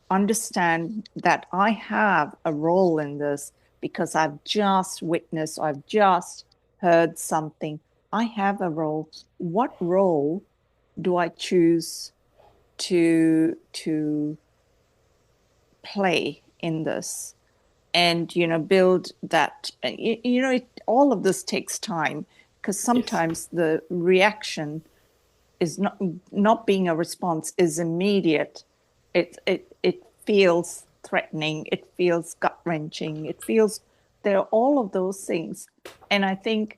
understand that I have a role in this because I've just witnessed, I've just heard something. I have a role. What role do I choose to play in this? And build that. All of this takes time because Yes. sometimes the reaction is not being a response is immediate. It feels threatening, it feels gut wrenching, it feels there are all of those things. And I think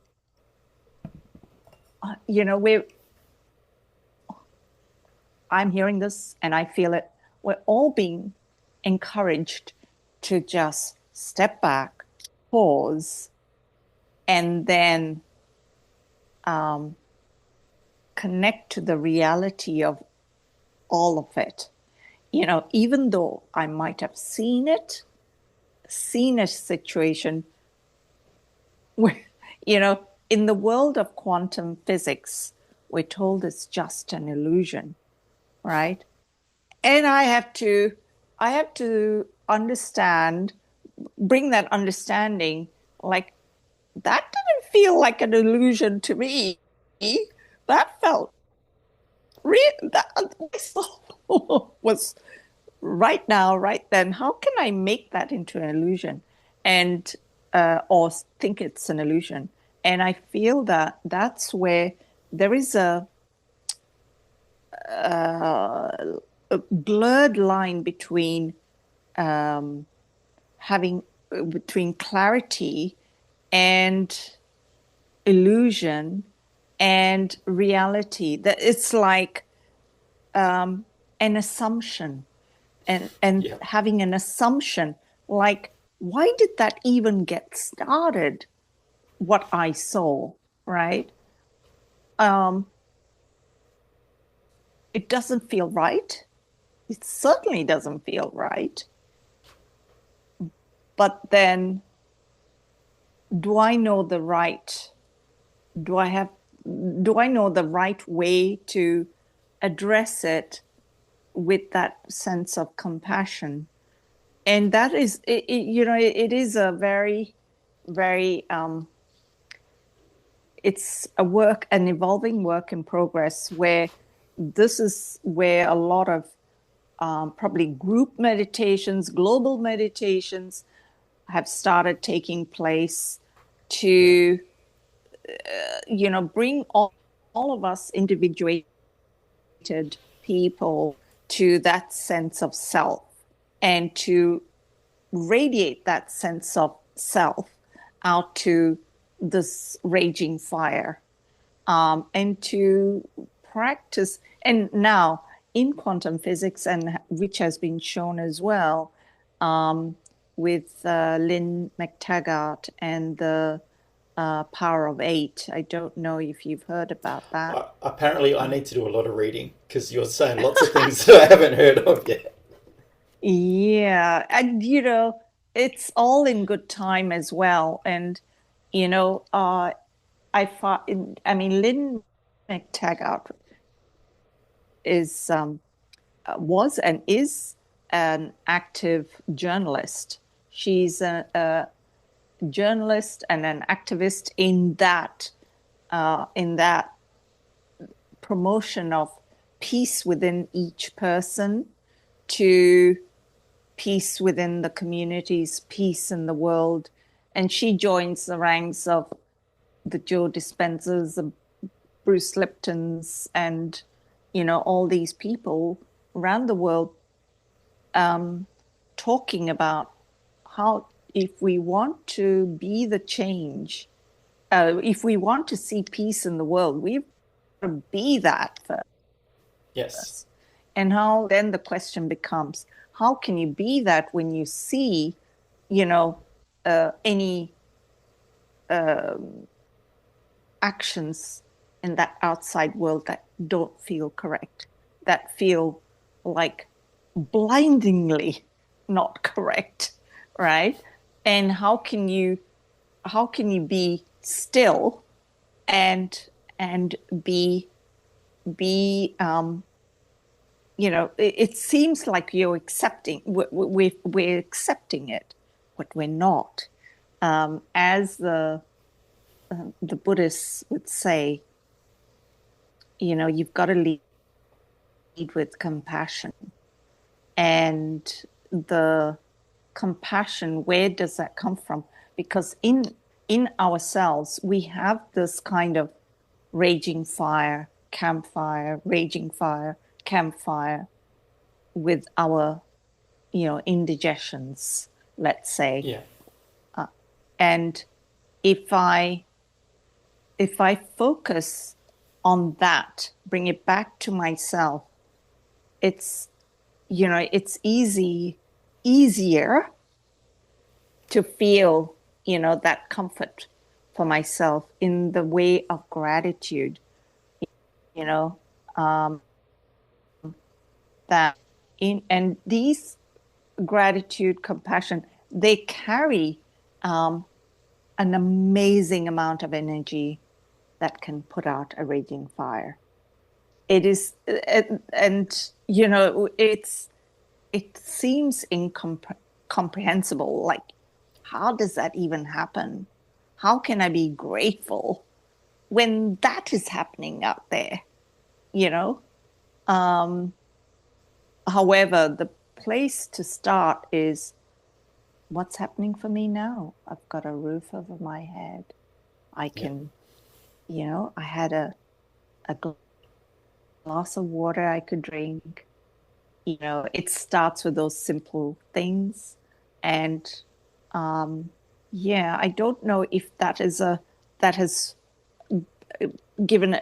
we I'm hearing this and I feel it. We're all being encouraged to just step back, pause, and then um, connect to the reality of all of it. Even though I might have seen a situation where, in the world of quantum physics, we're told it's just an illusion, right? And I have to understand bring that understanding, like that didn't feel like an illusion to me. That felt real. That was right now, right then. How can I make that into an illusion, and or think it's an illusion? And I feel that that's where there is a blurred line between having between clarity and illusion and reality. That it's like an assumption, and Yeah. having an assumption, like, why did that even get started? What I saw, right? It doesn't feel right. It certainly doesn't feel right. But then, do I know the right? Do I have? Do I know the right way to address it with that sense of compassion? And that is, it is a very, very, it's a work, an evolving work in progress, where this is where a lot of probably group meditations, global meditations have started taking place Yeah. to, bring all of us individuated people to that sense of self, and to radiate that sense of self out to this raging fire, and to practice. And now in quantum physics, and which has been shown as well, with Lynn McTaggart and the Power of Eight. I don't know if you've heard about that. Apparently, I need to do a lot of reading because you're saying lots of things that I haven't heard of yet. Yeah, and it's all in good time as well. And you know, I mean, Lynn McTaggart is was and is an active journalist. She's a journalist and an activist in that promotion of peace within each person, to peace within the communities, peace in the world. And she joins the ranks of the Joe Dispenzas, the Bruce Liptons, and all these people around the world, talking about how, if we want to be the change, if we want to see peace in the world, we've got to be that Yes. first. And how then the question becomes, how can you be that when you see, any actions in that outside world that don't feel correct, that feel like blindingly not correct, right? And how can you be still and be it seems like you're accepting, we're accepting it, but we're not. As the Buddhists would say, you've got to lead with compassion. And the compassion, where does that come from? Because in ourselves, we have this kind of raging fire, campfire, raging fire, campfire, with our, indigestions, let's say. Yeah. And if I focus on that, bring it back to myself, it's it's easier to feel that comfort for myself in the way of gratitude, you know that and these gratitude, compassion, they carry an amazing amount of energy that can put out a raging fire. It is, and it seems incomprehensible. Like, how does that even happen? How can I be grateful when that is happening out there? You know? Um, However, the place to start is what's happening for me now? I've got a roof over my head. I Yeah. can, I had a glass of water I could drink. It starts with those simple things. And yeah, I don't know if that has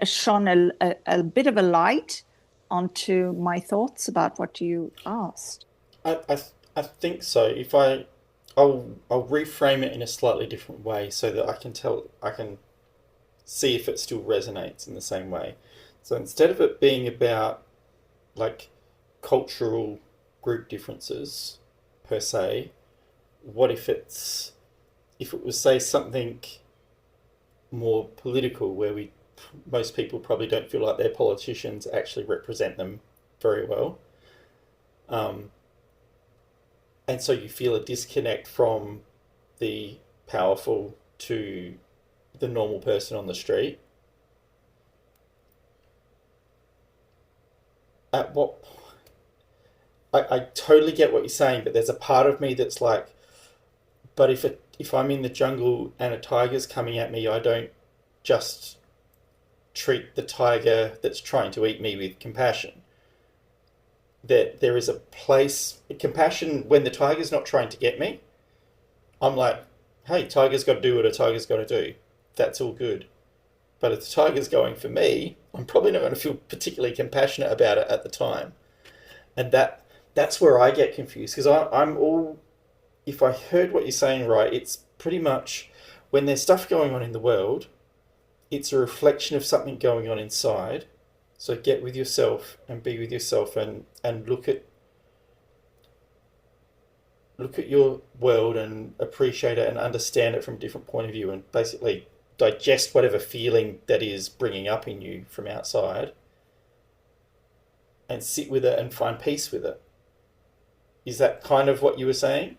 shone a bit of a light onto my thoughts about what you asked. I think so. I'll reframe it in a slightly different way so that I can see if it still resonates in the same way. So instead of it being about like cultural group differences per se, what if it was say something more political where we most people probably don't feel like their politicians actually represent them very well. Um, and so you feel a disconnect from the powerful to the normal person on the street. At what I totally get what you're saying, but there's a part of me that's like, but if I'm in the jungle and a tiger's coming at me, I don't just treat the tiger that's trying to eat me with compassion. That there is a place compassion when the tiger's not trying to get me. I'm like, hey, tiger's got to do what a tiger's got to do. That's all good. But if the tiger's going for me, I'm probably not going to feel particularly compassionate about it at the time. And that's where I get confused because I'm all. If I heard what you're saying right, it's pretty much when there's stuff going on in the world, it's a reflection of something going on inside. So get with yourself and be with yourself and look at your world and appreciate it and understand it from a different point of view and basically digest whatever feeling that is bringing up in you from outside and sit with it and find peace with it. Is that kind of what you were saying?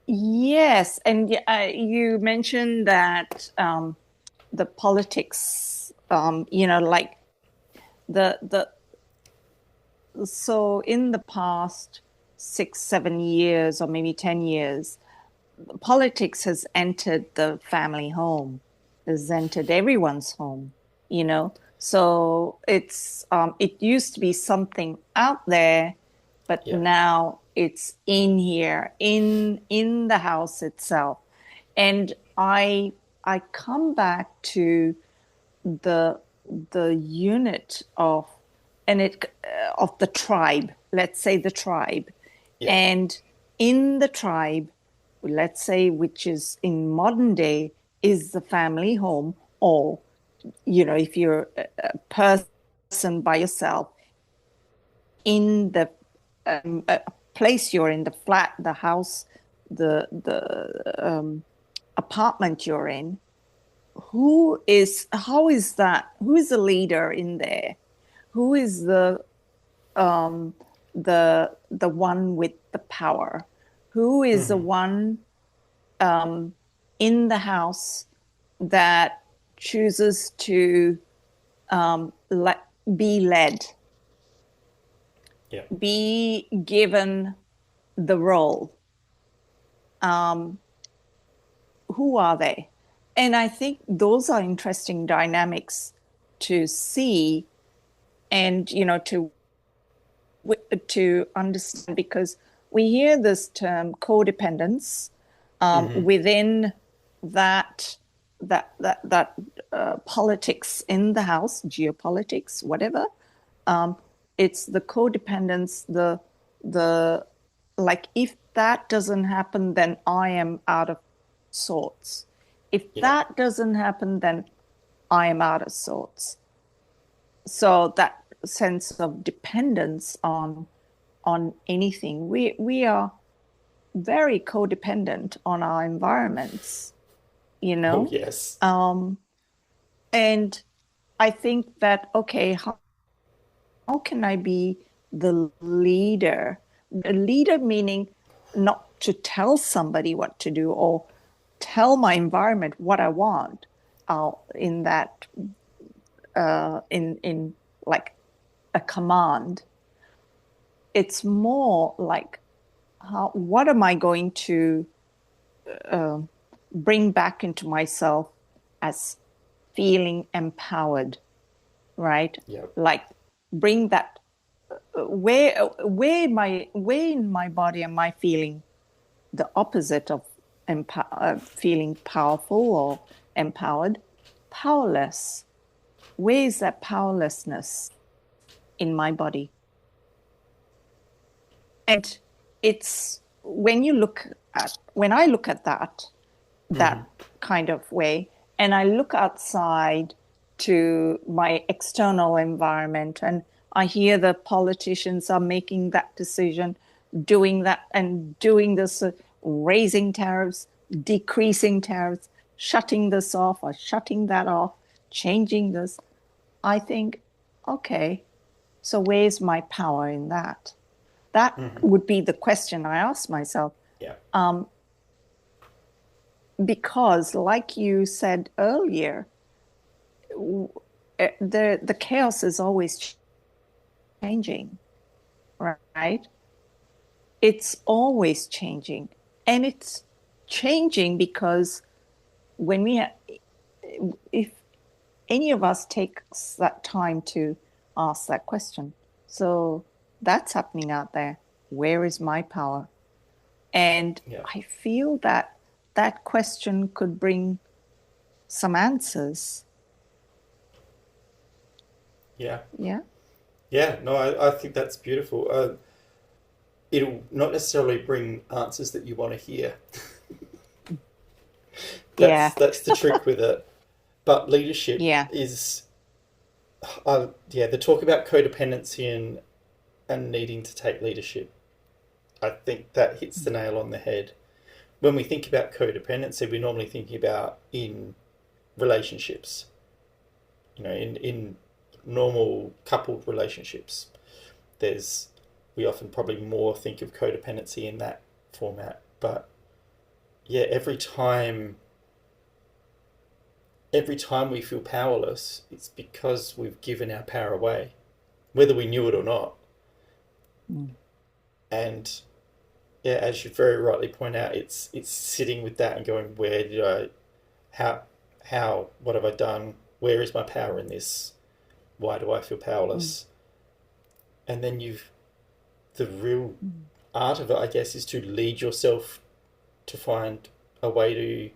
Yes, and you mentioned that the politics, like the so in the past 6, 7 years, or maybe 10 years, politics has entered the family home, has entered everyone's home, you know. So it used to be something out there, but Yeah. now it's in here, in the house itself. And I come back to the the unit of the tribe, let's say the tribe. Yeah. And in the tribe, let's say, which is in modern day, is the family home, or, if you're a person by yourself, in the place you're in, the flat, the house, the apartment you're in, who is the leader in there? Who is um the one with the power? Who is the Mm-hmm. one in the house that chooses to let be led, Yeah. be given the role? Um, who are they? And I think those are interesting dynamics to see, and to understand, because we hear this term codependence Mm-hmm. within that politics in the house, geopolitics, whatever. It's the codependence, the like, if that doesn't happen, then I am out of sorts. If Yeah. that doesn't happen, then I am out of sorts. So that sense of dependence on anything, we are very codependent on our environments, you Oh know. yes. Um, and I think that, okay, how can I be the leader? The leader meaning not to tell somebody what to do or tell my environment what I want in that in like a command. It's more like what am I going to bring back into myself as feeling empowered, right? Yep. Like bring that where in my body am I feeling the opposite of feeling powerful or empowered? Powerless. Where is that powerlessness in my body? And it's when I look at that kind of way, and I look outside to my external environment, and I hear the politicians are making that decision, doing that and doing this, raising tariffs, decreasing tariffs, shutting this off or shutting that off, changing this. I think, okay, so where's my power in that? That would be the question I ask myself. Yeah. Because, like you said earlier, the chaos is always changing, right? It's always changing, and it's changing because if any of us takes that time to ask that question, so that's happening out there. Where is my power? And Yeah. I feel that question could bring some answers. Yeah. Yeah. Yeah. No, I think that's beautiful. It'll not necessarily bring answers that you want to hear. Yeah. That's the trick with it. But leadership Yeah. is, the talk about codependency and needing to take leadership. I think that hits the nail on the head. When we think about codependency, we're normally thinking about in relationships, in normal coupled relationships. We often probably more think of codependency in that format. But yeah, every time we feel powerless, it's because we've given our power away, whether we knew it or not. And yeah, as you very rightly point out, it's sitting with that and going, where did what have I done? Where is my power in this? Why do I feel powerless? And then the real art of it, I guess, is to lead yourself to find a way to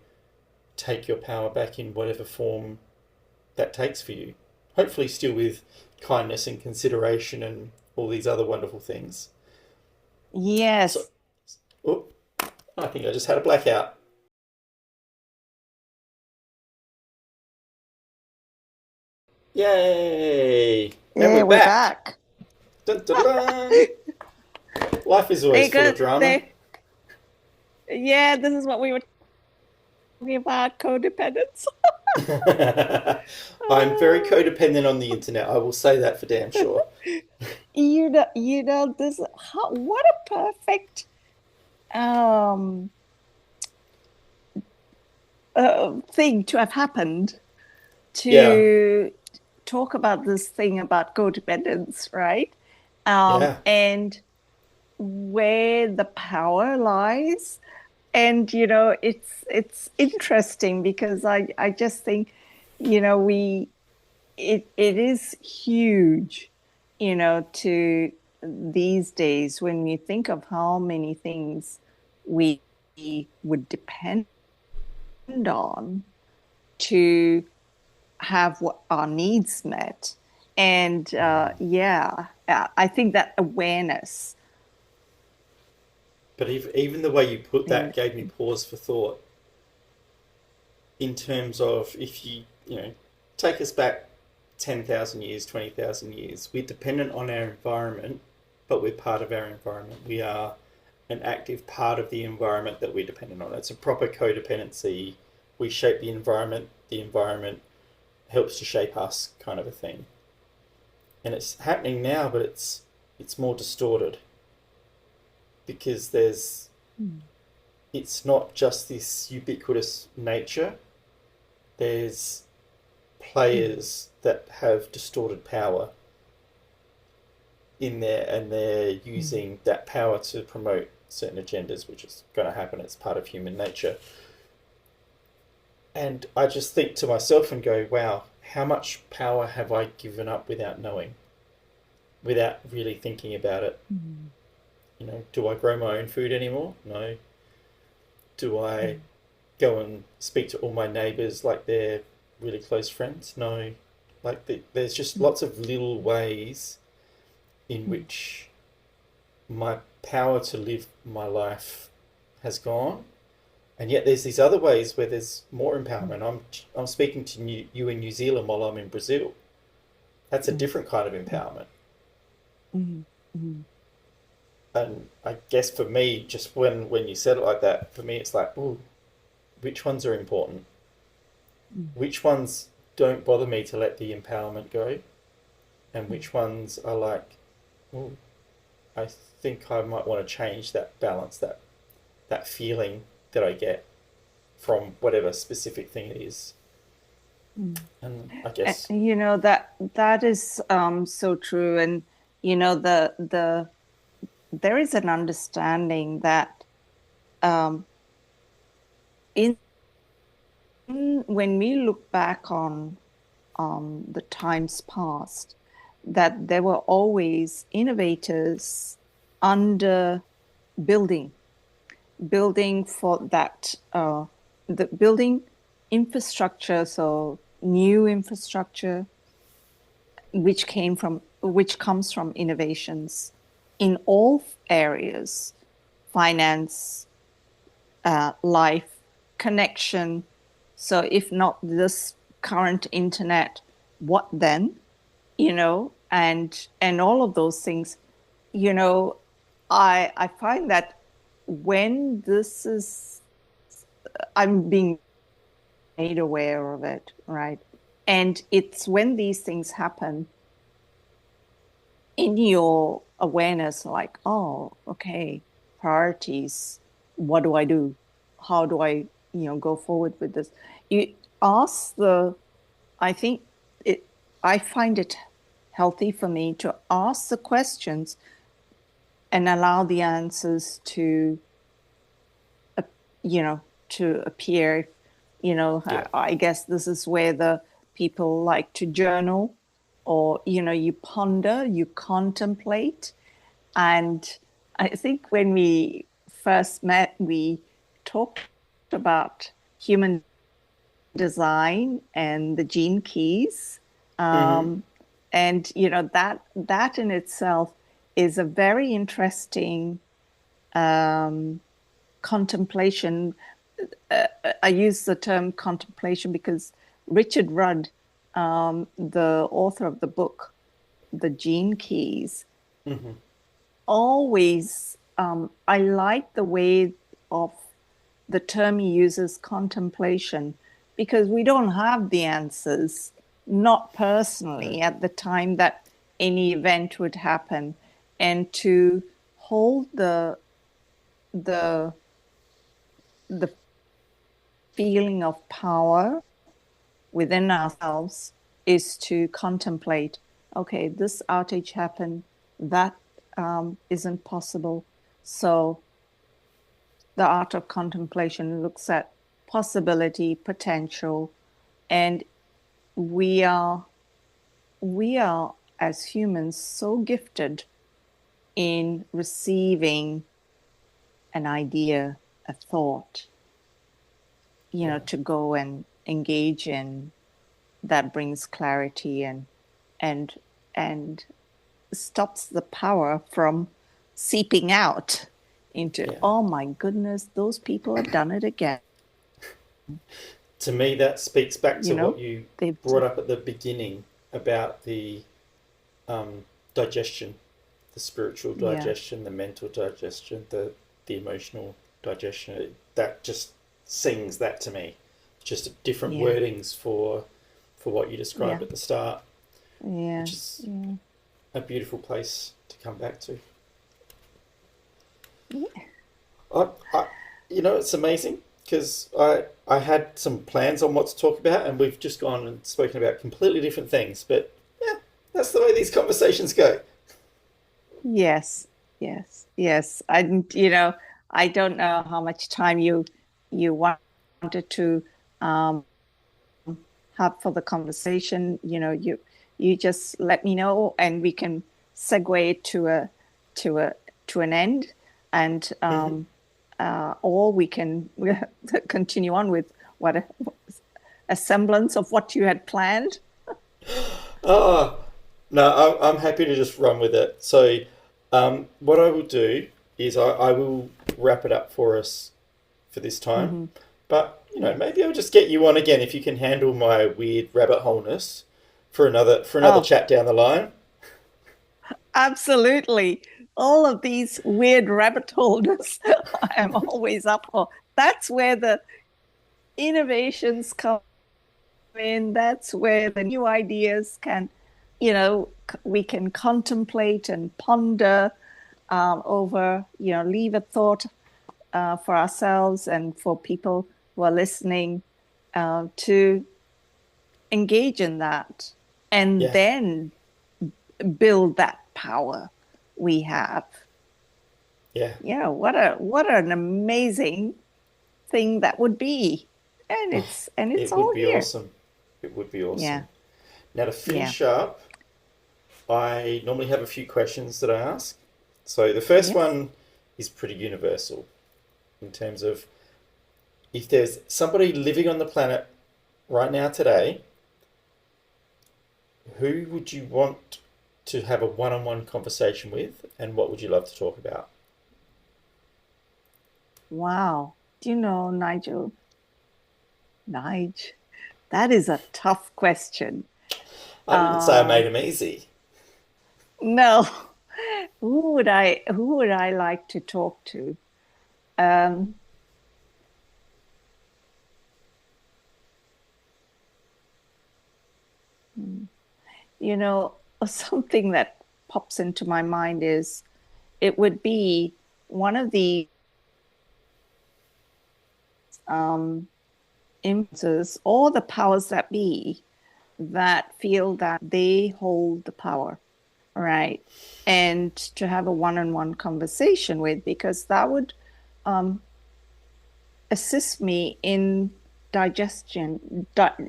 take your power back in whatever form that takes for you. Hopefully still with kindness and consideration and all these other wonderful things. Yes. So, I think I just had a blackout. Yay! And Yeah, we're we're back. back. Dun, dun, dun. Life is always full of drama. Yeah, this is what we were talking about, codependence. I'm very codependent on the internet. I will say that for damn sure. This what a perfect thing to have happened Yeah, to talk about this thing about codependence, right? yeah. And where the power lies. And it's interesting because I just think, it is huge, to these days when you think of how many things we would depend on to have what our needs met. And I think that awareness. But even the way you put that And gave me pause for thought. In terms of if take us back 10,000 years, 20,000 years, we're dependent on our environment, but we're part of our environment. We are an active part of the environment that we're dependent on. It's a proper codependency. We shape the environment helps to shape us, kind of a thing. And it's happening now, but it's more distorted because there's It's not just this ubiquitous nature. There's players that have distorted power in there, and they're using that power to promote certain agendas, which is going to happen. It's part of human nature. And I just think to myself and go, wow, how much power have I given up without knowing, without really thinking about it? You know, do I grow my own food anymore? No. Do I go and speak to all my neighbours like they're really close friends? No. Like there's just lots of little ways in which my power to live my life has gone, and yet there's these other ways where there's more empowerment. I'm speaking to you in New Zealand while I'm in Brazil. That's a different kind of empowerment. And I guess for me, just when you said it like that, for me it's like, ooh, which ones are important? Which ones don't bother me to let the empowerment go? And which ones are like, ooh, I think I might want to change that balance, that feeling that I get from whatever specific thing it is. And I guess You know, that is so true. And you know, there is an understanding that um, in when we look back on the times past, that there were always innovators under building for that the building infrastructure, so new infrastructure, which comes from innovations in all areas: finance, life, connection. So if not this current internet, what then? You know, and all of those things. You know, I find that when this is, I'm being made aware of it, right? And it's when these things happen in your awareness, like, oh, okay, priorities, what do I do? How do I, go forward with this? You ask I think I find it healthy for me to ask the questions and allow the answers to, to appear. yeah. I guess this is where the people like to journal, or, you ponder, you contemplate. And I think when we first met, we talked about human design and the gene keys. Mm-hmm. And, that in itself is a very interesting contemplation. I use the term contemplation because Richard Rudd, the author of the book, The Gene Keys, Mm-hmm. always, I like the way of the term he uses, contemplation, because we don't have the answers, not No. personally, at the time that any event would happen. And to hold the the feeling of power within ourselves is to contemplate, okay, this outage happened, that isn't possible. So the art of contemplation looks at possibility, potential, and we are as humans so gifted in receiving an idea, a thought, Yeah. to go and engage in, that brings clarity and and stops the power from seeping out into, Yeah. oh my goodness, those people have done it again. To me, that speaks back You to what know, you they've brought up at the beginning about the digestion, the spiritual yeah, digestion, the mental digestion, the emotional digestion. That just sings that to me. Just different yeah, wordings for what you yeah, described at the start, yeah, which is yeah, a beautiful place to come back to. yeah. I it's amazing because I had some plans on what to talk about, and we've just gone and spoken about completely different things. But yeah, that's the way these conversations go. Yes, yes, yes. I don't know how much time you wanted to um, have for the conversation. You just let me know, and we can segue it to a to an end, and Hmm. or we can continue on with what a semblance of what you had planned. Oh, no, I'm happy to just run with it. So, what I will do is I will wrap it up for us for this time. Hmm. But, Yes. maybe I'll just get you on again if you can handle my weird rabbit holeness for another Oh, chat down the line. absolutely. All of these weird rabbit holes I am always up for. That's where the innovations come in. That's where the new ideas we can contemplate and ponder over, leave a thought for ourselves and for people who are listening to engage in that and Yeah, then build that power we have. yeah. Yeah, what an amazing thing that would be. And Oh, it's it would all be here. awesome. It would be Yeah, awesome. Now, to yeah, finish up, I normally have a few questions that I ask. So, the first yes. one is pretty universal in terms of if there's somebody living on the planet right now today, who would you want to have a one-on-one conversation with, and what would you love to talk about? Wow. Do you know, Nige, that is a tough question. I didn't say I Uh, made them easy. no. Who would I like to talk to? Um, hmm, you know, something that pops into my mind is it would be one of the um influences or the powers that be that feel that they hold the power, right? And to have a one-on-one conversation with, because that would um, assist me in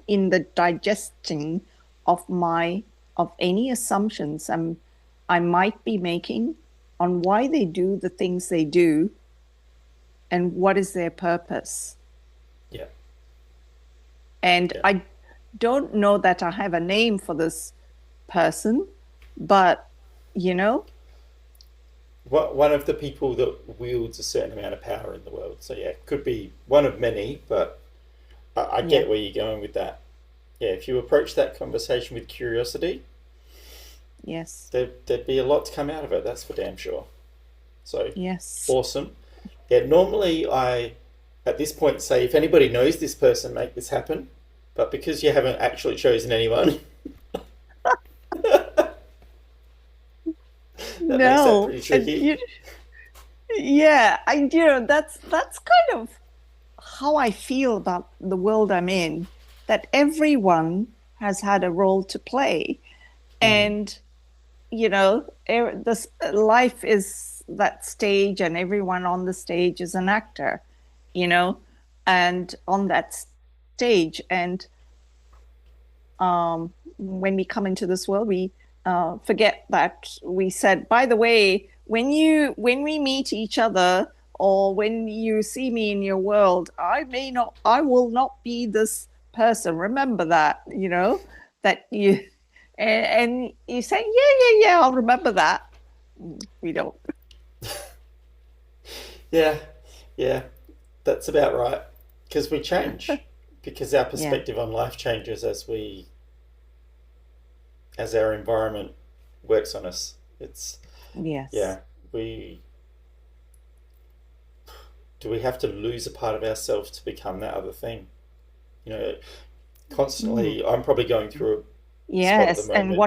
in the digesting of any assumptions I might be making on why they do the things they do and what is their purpose. Yeah, And yeah. I don't know that I have a name for this person, but you know, One of the people that wields a certain amount of power in the world. So yeah, could be one of many, but I yeah, get where you're going with that. Yeah, if you approach that conversation with curiosity, yes, there'd be a lot to come out of it. That's for damn sure. So yes. awesome. Yeah, normally at this point, say if anybody knows this person, make this happen. But because you haven't actually chosen anyone, that makes that No, pretty tricky. yeah, that's kind of how I feel about the world I'm in, that everyone has had a role to play. Mm, And, this life is that stage, and everyone on the stage is an actor, you know, and on that stage. And when we come into this world, we forget that we said, by the way, when we meet each other or when you see me in your world, I will not be this person. Remember that, that you, and you say, yeah, yeah, yeah, I'll remember that. We don't. yeah, yeah, that's about right. Because we change, because our Yeah. perspective on life changes as our environment works on us. It's Yes. yeah, we do we have to lose a part of ourselves to become that other thing? You know, Mm. constantly. I'm probably going through a spot at the Yes. And moment.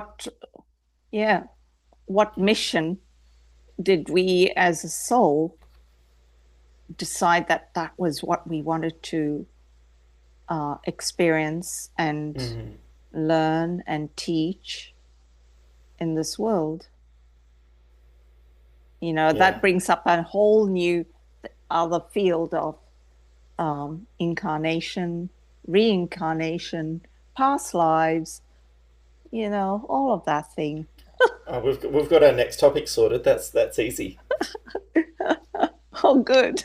yeah, what mission did we as a soul decide that that was what we wanted to experience and Hmm. learn and teach in this world. That Yeah. brings up a whole new other field of incarnation, reincarnation, past lives, all of that thing. We've got our next topic sorted. That's easy. Oh, good.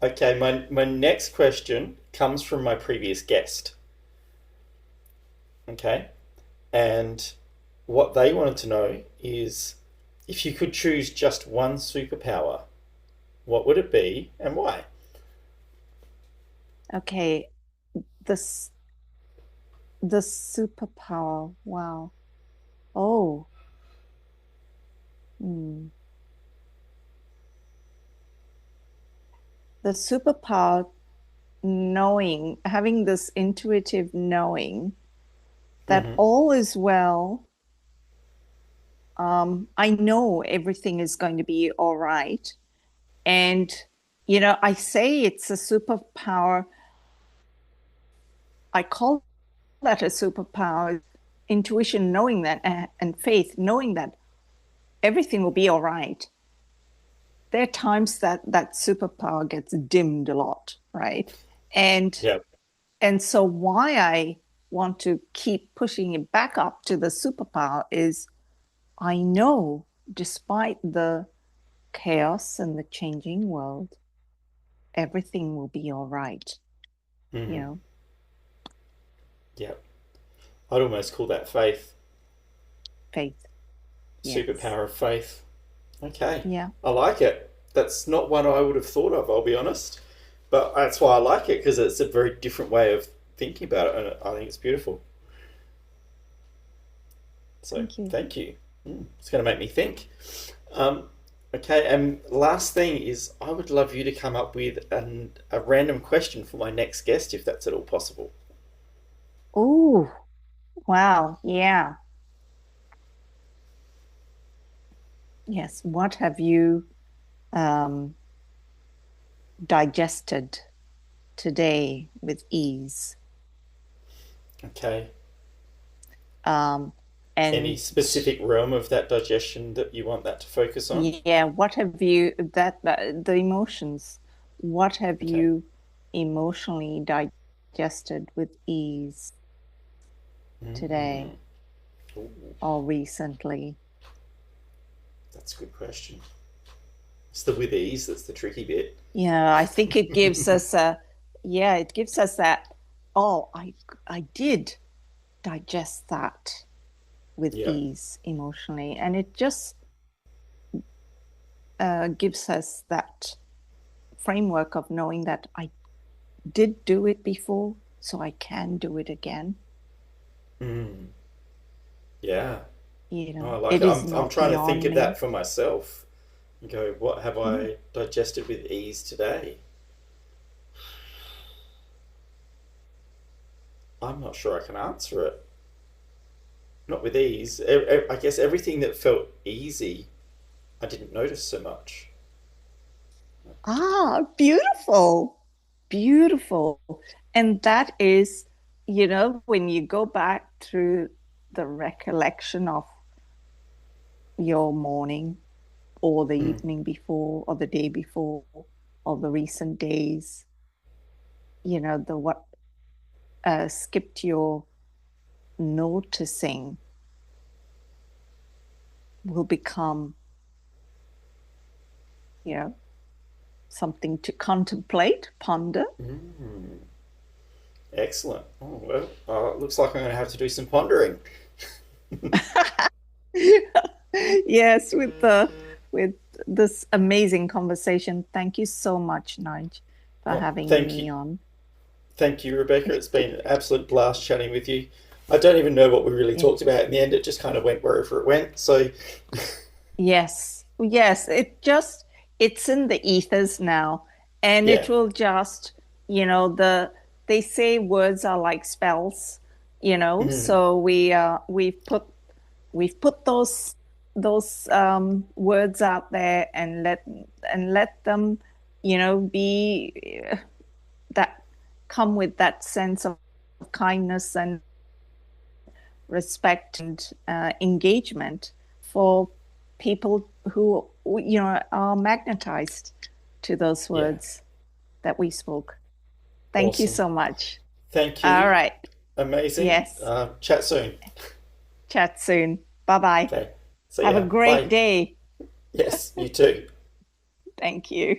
Okay, my next question comes from my previous guest. Okay, and what they wanted to know is if you could choose just one superpower, what would it be and why? Okay, this the superpower. Wow. Oh, hmm. The superpower knowing, having this intuitive knowing that Hmm. all is well. I know everything is going to be all right. And, I say it's a superpower. I call that a superpower, intuition, knowing that, and faith, knowing that everything will be all right. There are times that that superpower gets dimmed a lot, right? And Yeah. and so why I want to keep pushing it back up to the superpower is I know despite the chaos and the changing world, everything will be all right, you Hmm. know, Yeah. I'd almost call that faith. faith. Yes. Superpower of faith. Okay. Yeah. I like it. That's not one I would have thought of, I'll be honest. But that's why I like it because it's a very different way of thinking about it, and I think it's beautiful. So Thank you. thank you. It's going to make me think. Um, okay, and last thing is I would love you to come up with a random question for my next guest, if that's at all possible. Oh, wow. Yeah. Yes. What have you um, digested today with ease? Okay. Um, Any and specific realm of that digestion that you want that to focus on? yeah, what have you the emotions? What have Okay. you emotionally digested with ease Mm. today Ooh, or recently? that's a good question. It's the with ease that's the tricky bit. Yeah, I think it gives us it gives us that, oh, I did digest that with Yeah. ease emotionally. And it just gives us that framework of knowing that I did do it before, so I can do it again. Mm. Yeah. Oh, I like It it. is I'm not trying to think beyond of me. that for myself and go, what have Mm. I digested with ease today? I'm not sure I can answer it. Not with ease. I guess everything that felt easy, I didn't notice so much. Ah, beautiful, beautiful. And that is, when you go back through the recollection of your morning or the Mm. evening before or the day before or the recent days, the what skipped your noticing will become, you know, something to contemplate, ponder. Mm. Excellent. Oh, well, it looks like I'm going to have to do some pondering. Yes, with this amazing conversation. Thank you so much, Nige, for Oh, having me on. thank you, Rebecca. It's been an absolute blast chatting with you. I don't even know what we really Yeah. talked about in the end. It just kind of went wherever it went. So, Yes, yes, it's in the ethers now, and yeah. it will just, they say words are like spells, Mm. so we've put those those words out there and let them, be that come with that sense of kindness and respect and engagement for people who are magnetized to those Yeah. words that we spoke. Thank you Awesome. so much. Thank All you. right. Amazing. Yes. Chat soon. Chat soon. Bye bye. Okay. See Have a ya. great Bye. day. Yes, you too. Thank you.